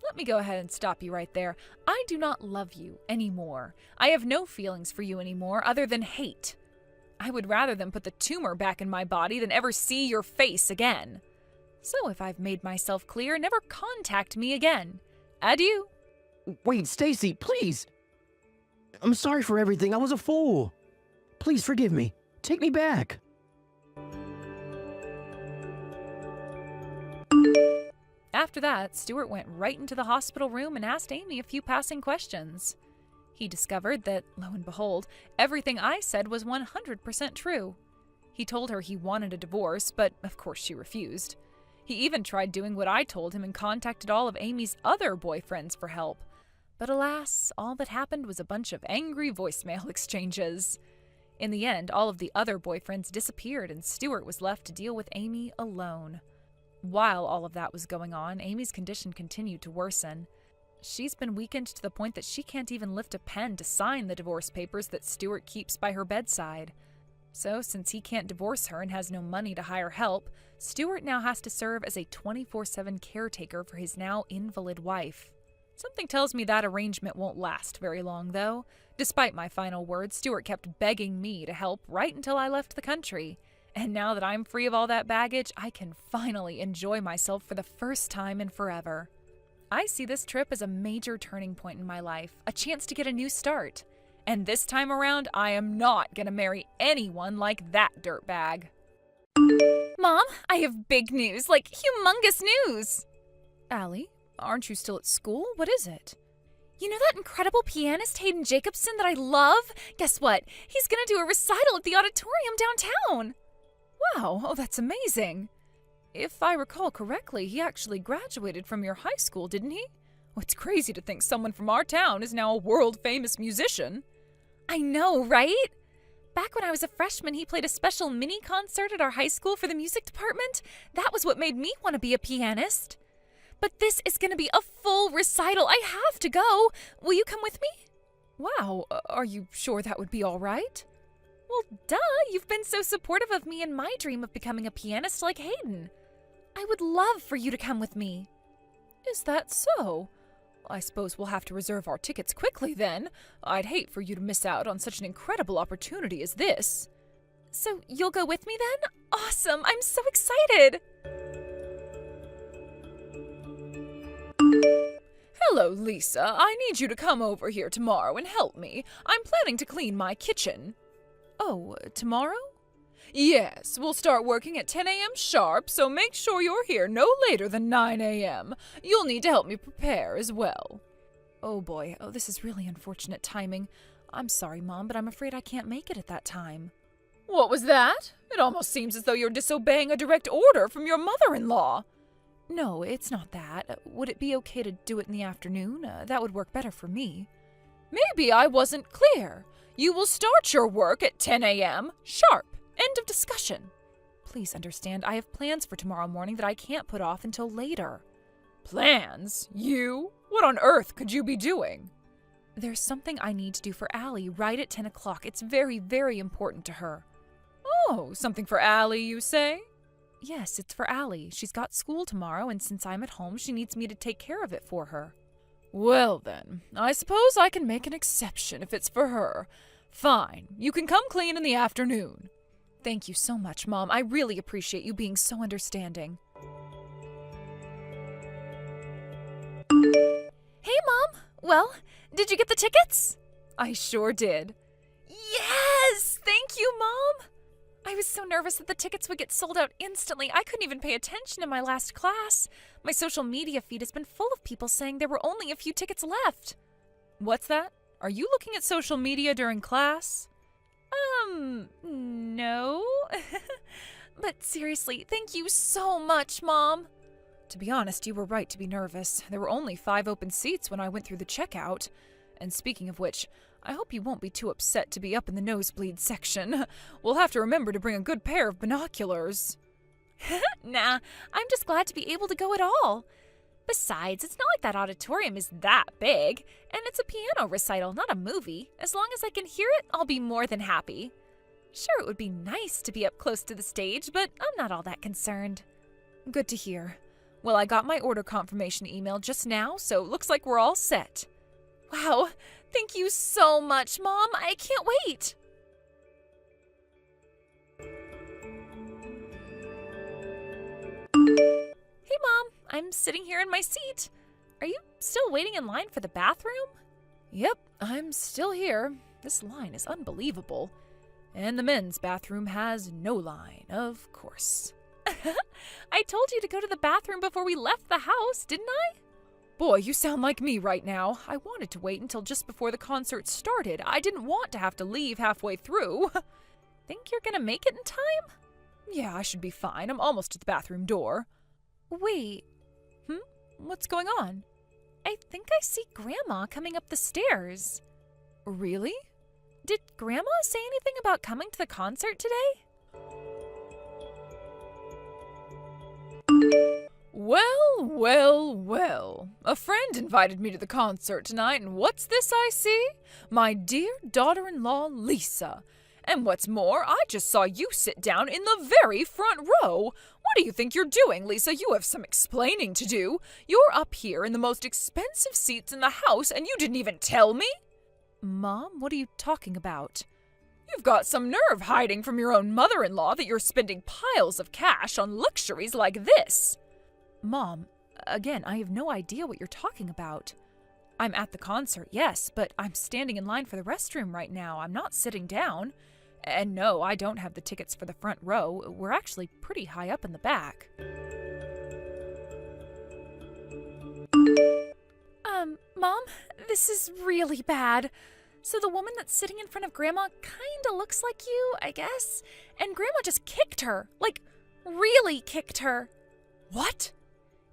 Let me go ahead and stop you right there. I do not love you anymore. I have no feelings for you anymore other than hate. I would rather them put the tumor back in my body than ever see your face again. So if I've made myself clear, never contact me again. Adieu. Wait, Stacy, please. I'm sorry for everything. I was a fool. Please forgive me. Take me back. After that, Stuart went right into the hospital room and asked Amy a few passing questions. He discovered that, lo and behold, everything I said was 100% true. He told her he wanted a divorce, but of course she refused. He even tried doing what I told him and contacted all of Amy's other boyfriends for help. But alas, all that happened was a bunch of angry voicemail exchanges. In the end, all of the other boyfriends disappeared and Stuart was left to deal with Amy alone. While all of that was going on, Amy's condition continued to worsen. She's been weakened to the point that she can't even lift a pen to sign the divorce papers that Stuart keeps by her bedside. So, since he can't divorce her and has no money to hire help, Stuart now has to serve as a 24/7 caretaker for his now invalid wife. Something tells me that arrangement won't last very long, though. Despite my final words, Stuart kept begging me to help right until I left the country. And now that I'm free of all that baggage, I can finally enjoy myself for the first time in forever. I see this trip as a major turning point in my life, a chance to get a new start. And this time around, I am not gonna marry anyone like that dirtbag. Mom, I have big news, like humongous news. Allie, aren't you still at school? What is it? You know that incredible pianist Hayden Jacobson that I love? Guess what? He's gonna do a recital at the auditorium downtown. Wow, oh, that's amazing. If I recall correctly, he actually graduated from your high school, didn't he? Oh, it's crazy to think someone from our town is now a world-famous musician. I know, right? Back when I was a freshman, he played a special mini concert at our high school for the music department. That was what made me want to be a pianist. But this is going to be a full recital. I have to go. Will you come with me? Wow, are you sure that would be all right? Well, duh, you've been so supportive of me and my dream of becoming a pianist like Hayden. I would love for you to come with me. Is that so? I suppose we'll have to reserve our tickets quickly then. I'd hate for you to miss out on such an incredible opportunity as this. So you'll go with me then? Awesome! I'm so excited! Hello, Lisa. I need you to come over here tomorrow and help me. I'm planning to clean my kitchen. Oh, tomorrow? Yes, we'll start working at 10 a.m. sharp, so make sure you're here no later than 9 a.m. You'll need to help me prepare as well. Oh boy, this is really unfortunate timing. I'm sorry, Mom, but I'm afraid I can't make it at that time. What was that? It almost seems as though you're disobeying a direct order from your mother-in-law. No, it's not that. Would it be okay to do it in the afternoon? That would work better for me. Maybe I wasn't clear. You will start your work at 10 a.m. sharp. End of discussion. Please understand, I have plans for tomorrow morning that I can't put off until later. Plans? You? What on earth could you be doing? There's something I need to do for Allie right at 10 o'clock. It's very, very important to her. Oh, something for Allie, you say? Yes, it's for Allie. She's got school tomorrow, and since I'm at home, she needs me to take care of it for her. Well then, I suppose I can make an exception if it's for her. Fine, you can come clean in the afternoon. Thank you so much, Mom. I really appreciate you being so understanding. Hey, Mom! Well, did you get the tickets? I sure did. Yes! Thank you, Mom! I was so nervous that the tickets would get sold out instantly. I couldn't even pay attention in my last class. My social media feed has been full of people saying there were only a few tickets left. What's that? Are you looking at social media during class? No. But seriously, thank you so much, Mom. To be honest, you were right to be nervous. There were only 5 open seats when I went through the checkout. And speaking of which, I hope you won't be too upset to be up in the nosebleed section. We'll have to remember to bring a good pair of binoculars. Nah, I'm just glad to be able to go at all. Besides, it's not like that auditorium is that big, and it's a piano recital, not a movie. As long as I can hear it, I'll be more than happy. Sure, it would be nice to be up close to the stage, but I'm not all that concerned. Good to hear. Well, I got my order confirmation email just now, so it looks like we're all set. Wow, thank you so much, Mom. I can't wait. Hey, Mom. I'm sitting here in my seat. Are you still waiting in line for the bathroom? Yep, I'm still here. This line is unbelievable. And the men's bathroom has no line, of course. I told you to go to the bathroom before we left the house, didn't I? Boy, you sound like me right now. I wanted to wait until just before the concert started. I didn't want to have to leave halfway through. Think you're gonna make it in time? Yeah, I should be fine. I'm almost at the bathroom door. Wait. What's going on? I think I see Grandma coming up the stairs. Really? Did Grandma say anything about coming to the concert today? Well. A friend invited me to the concert tonight, and what's this I see? My dear daughter-in-law, Lisa. And what's more, I just saw you sit down in the very front row. What do you think you're doing, Lisa? You have some explaining to do. You're up here in the most expensive seats in the house, and you didn't even tell me? Mom, what are you talking about? You've got some nerve hiding from your own mother-in-law that you're spending piles of cash on luxuries like this. Mom, again, I have no idea what you're talking about. I'm at the concert, yes, but I'm standing in line for the restroom right now. I'm not sitting down. And no, I don't have the tickets for the front row. We're actually pretty high up in the back. Mom, this is really bad. So the woman that's sitting in front of Grandma kinda looks like you, I guess. And Grandma just kicked her. Like, really kicked her. What?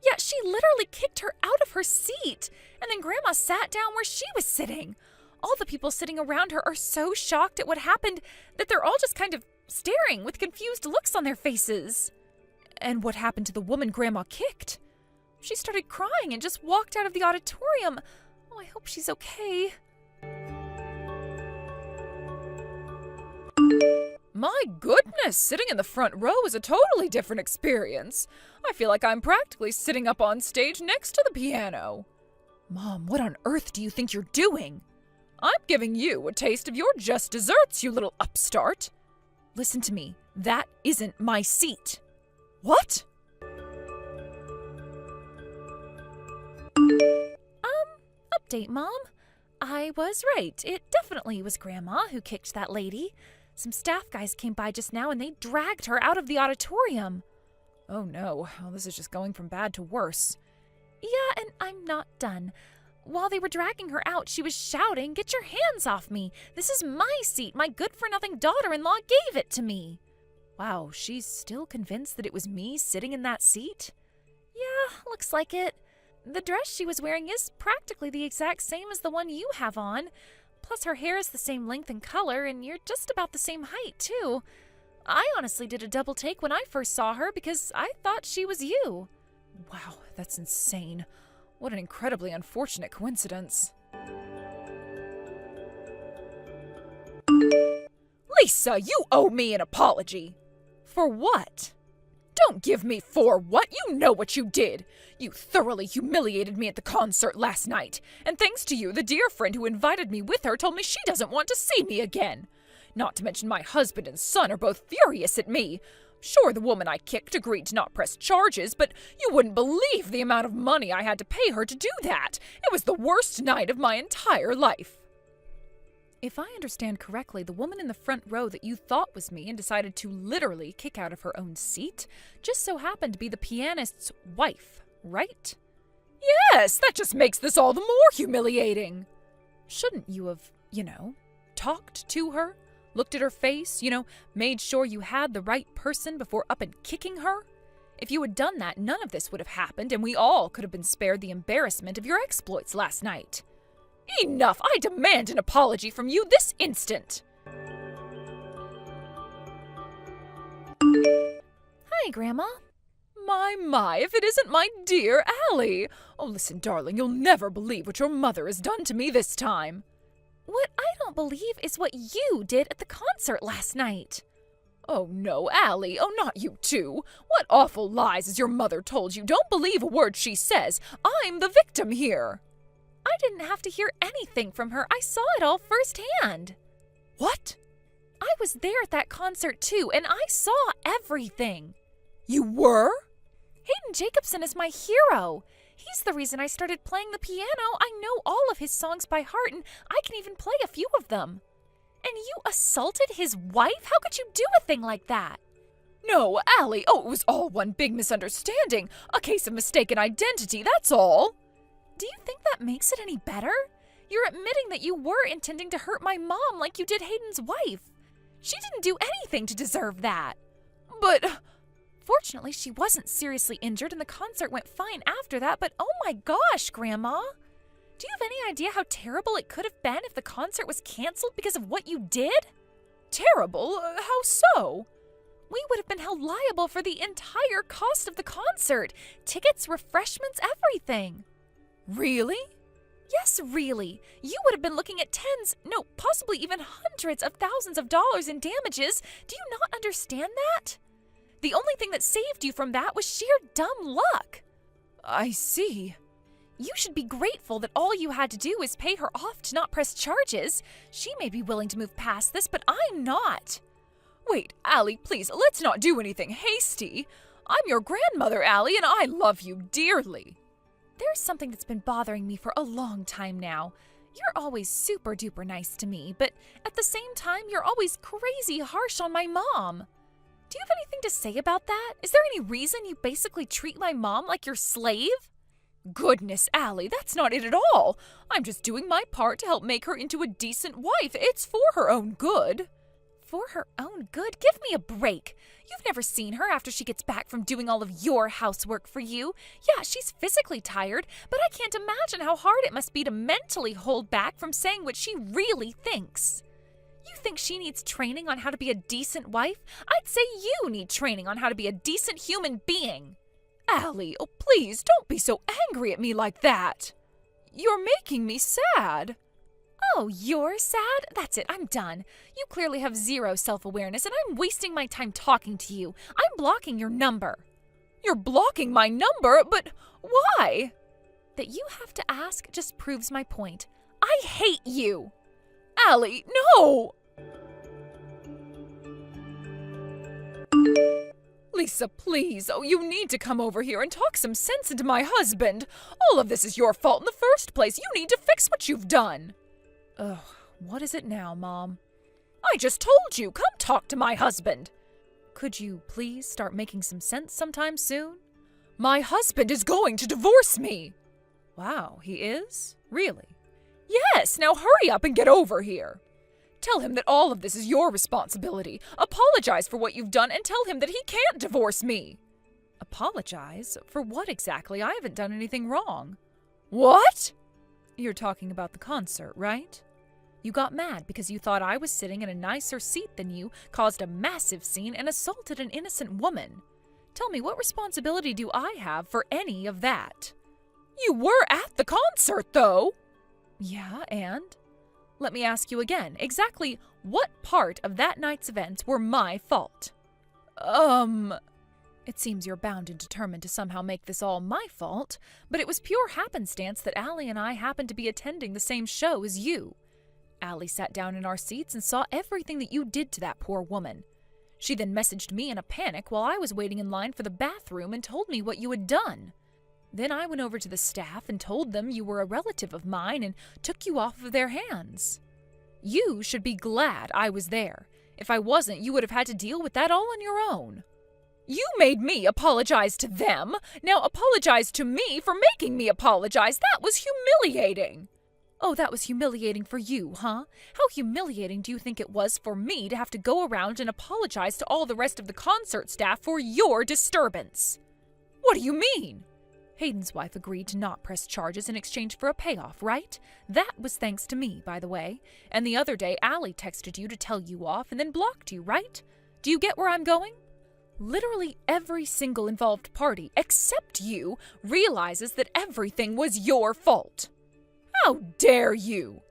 Yeah, she literally kicked her out of her seat. And then Grandma sat down where she was sitting. All the people sitting around her are so shocked at what happened that they're all just kind of staring with confused looks on their faces. And what happened to the woman Grandma kicked? She started crying and just walked out of the auditorium. Oh, I hope she's My goodness, sitting in the front row is a totally different experience. I feel like I'm practically sitting up on stage next to the piano. Mom, what on earth do you think you're doing? I'm giving you a taste of your just desserts, you little upstart. Listen to me, that isn't my seat. What? Update, Mom. I was right. It definitely was Grandma who kicked that lady. Some staff guys came by just now and they dragged her out of the auditorium. Oh no, well, this is just going from bad to worse. Yeah, and I'm not done. While they were dragging her out, she was shouting, "Get your hands off me! This is my seat! My good-for-nothing daughter-in-law gave it to me!" Wow, she's still convinced that it was me sitting in that seat? Yeah, looks like it. The dress she was wearing is practically the exact same as the one you have on. Plus her hair is the same length and color, and you're just about the same height, too. I honestly did a double take when I first saw her because I thought she was you. Wow, that's insane. What an incredibly unfortunate coincidence. Lisa, you owe me an apology. For what? Don't give me for what. You know what you did. You thoroughly humiliated me at the concert last night. And thanks to you, the dear friend who invited me with her told me she doesn't want to see me again. Not to mention my husband and son are both furious at me. Sure, the woman I kicked agreed to not press charges, but you wouldn't believe the amount of money I had to pay her to do that. It was the worst night of my entire life. If I understand correctly, the woman in the front row that you thought was me and decided to literally kick out of her own seat just so happened to be the pianist's wife, right? Yes, that just makes this all the more humiliating. Shouldn't you have, talked to her? Looked at her face, made sure you had the right person before up and kicking her? If you had done that, none of this would have happened, and we all could have been spared the embarrassment of your exploits last night. Enough! I demand an apology from you this instant! Hi, Grandma. My, if it isn't my dear Allie! Oh, listen, darling, you'll never believe what your mother has done to me this time. What I don't believe is what you did at the concert last night. Oh, no, Allie. Oh, not you too. What awful lies has your mother told you? Don't believe a word she says. I'm the victim here. I didn't have to hear anything from her. I saw it all firsthand. What? I was there at that concert too, and I saw everything. You were? Hayden Jacobson is my hero. He's the reason I started playing the piano. I know all of his songs by heart, and I can even play a few of them. And you assaulted his wife? How could you do a thing like that? No, Allie. Oh, it was all one big misunderstanding. A case of mistaken identity, that's all. Do you think that makes it any better? You're admitting that you were intending to hurt my mom like you did Hayden's wife. She didn't do anything to deserve that. But fortunately, she wasn't seriously injured and the concert went fine after that, but oh my gosh, Grandma. Do you have any idea how terrible it could have been if the concert was canceled because of what you did? Terrible? How so? We would have been held liable for the entire cost of the concert. Tickets, refreshments, everything. Really? Yes, really. You would have been looking at possibly even hundreds of thousands of dollars in damages. Do you not understand that? The only thing that saved you from that was sheer dumb luck. I see. You should be grateful that all you had to do was pay her off to not press charges. She may be willing to move past this, but I'm not. Wait, Allie, please, let's not do anything hasty. I'm your grandmother, Allie, and I love you dearly. There's something that's been bothering me for a long time now. You're always super duper nice to me, but at the same time, you're always crazy harsh on my mom. Do you have anything to say about that? Is there any reason you basically treat my mom like your slave? Goodness, Allie, that's not it at all. I'm just doing my part to help make her into a decent wife. It's for her own good. For her own good? Give me a break. You've never seen her after she gets back from doing all of your housework for you. Yeah, she's physically tired, but I can't imagine how hard it must be to mentally hold back from saying what she really thinks. You think she needs training on how to be a decent wife? I'd say you need training on how to be a decent human being. Allie, oh please, don't be so angry at me like that. You're making me sad. Oh, you're sad? That's it, I'm done. You clearly have zero self-awareness, and I'm wasting my time talking to you. I'm blocking your number. You're blocking my number? But why? That you have to ask just proves my point. I hate you! Allie, no! Lisa, please. Oh, you need to come over here and talk some sense into my husband. All of this is your fault in the first place. You need to fix what you've done. Ugh, what is it now, Mom? I just told you, come talk to my husband. Could you please start making some sense sometime soon? My husband is going to divorce me. Wow, he is? Really? Yes, now hurry up and get over here. Tell him that all of this is your responsibility. Apologize for what you've done and tell him that he can't divorce me. Apologize? For what exactly? I haven't done anything wrong. What? You're talking about the concert, right? You got mad because you thought I was sitting in a nicer seat than you, caused a massive scene, and assaulted an innocent woman. Tell me, what responsibility do I have for any of that? You were at the concert, though. Yeah, and? Let me ask you again, exactly what part of that night's events were my fault? It seems you're bound and determined to somehow make this all my fault, but it was pure happenstance that Allie and I happened to be attending the same show as you. Allie sat down in our seats and saw everything that you did to that poor woman. She then messaged me in a panic while I was waiting in line for the bathroom and told me what you had done. Then I went over to the staff and told them you were a relative of mine and took you off of their hands. You should be glad I was there. If I wasn't, you would have had to deal with that all on your own. You made me apologize to them. Now apologize to me for making me apologize. That was humiliating. Oh, that was humiliating for you, huh? How humiliating do you think it was for me to have to go around and apologize to all the rest of the concert staff for your disturbance? What do you mean? Hayden's wife agreed to not press charges in exchange for a payoff, right? That was thanks to me, by the way. And the other day, Allie texted you to tell you off and then blocked you, right? Do you get where I'm going? Literally every single involved party, except you, realizes that everything was your fault. How dare you?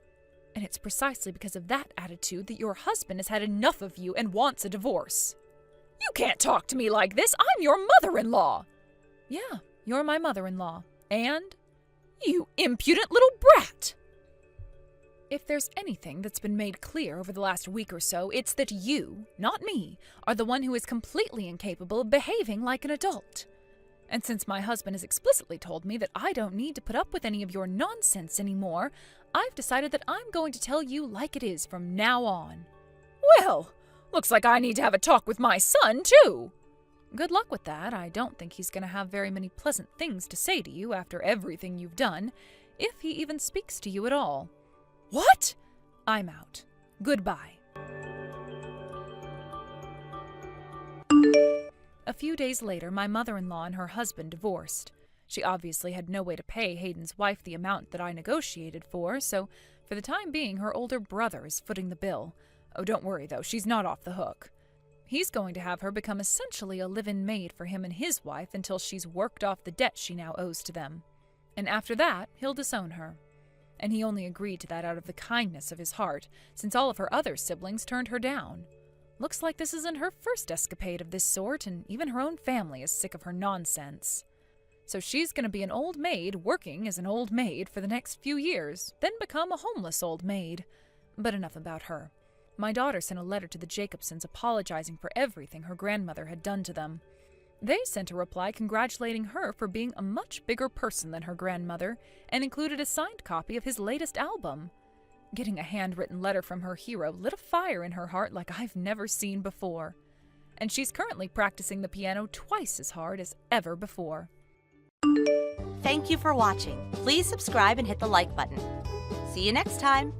And it's precisely because of that attitude that your husband has had enough of you and wants a divorce. You can't talk to me like this. I'm your mother-in-law. Yeah, you're my mother-in-law. And you impudent little brat. If there's anything that's been made clear over the last week or so, it's that you, not me, are the one who is completely incapable of behaving like an adult. And since my husband has explicitly told me that I don't need to put up with any of your nonsense anymore, I've decided that I'm going to tell you like it is from now on. Well, looks like I need to have a talk with my son, too. Good luck with that. I don't think he's going to have very many pleasant things to say to you after everything you've done, if he even speaks to you at all. What? I'm out. Goodbye. A few days later, my mother-in-law and her husband divorced. She obviously had no way to pay Hayden's wife the amount that I negotiated for, so for the time being, her older brother is footing the bill. Oh, don't worry, though, she's not off the hook. He's going to have her become essentially a live-in maid for him and his wife until she's worked off the debt she now owes to them. And after that, he'll disown her. And he only agreed to that out of the kindness of his heart, since all of her other siblings turned her down. Looks like this isn't her first escapade of this sort, and even her own family is sick of her nonsense. So she's going to be an old maid working as an old maid for the next few years, then become a homeless old maid. But enough about her. My daughter sent a letter to the Jacobsons apologizing for everything her grandmother had done to them. They sent a reply congratulating her for being a much bigger person than her grandmother, and included a signed copy of his latest album. Getting a handwritten letter from her hero lit a fire in her heart like I've never seen before. And she's currently practicing the piano twice as hard as ever before. Thank you for watching. Please subscribe and hit the like button. See you next time.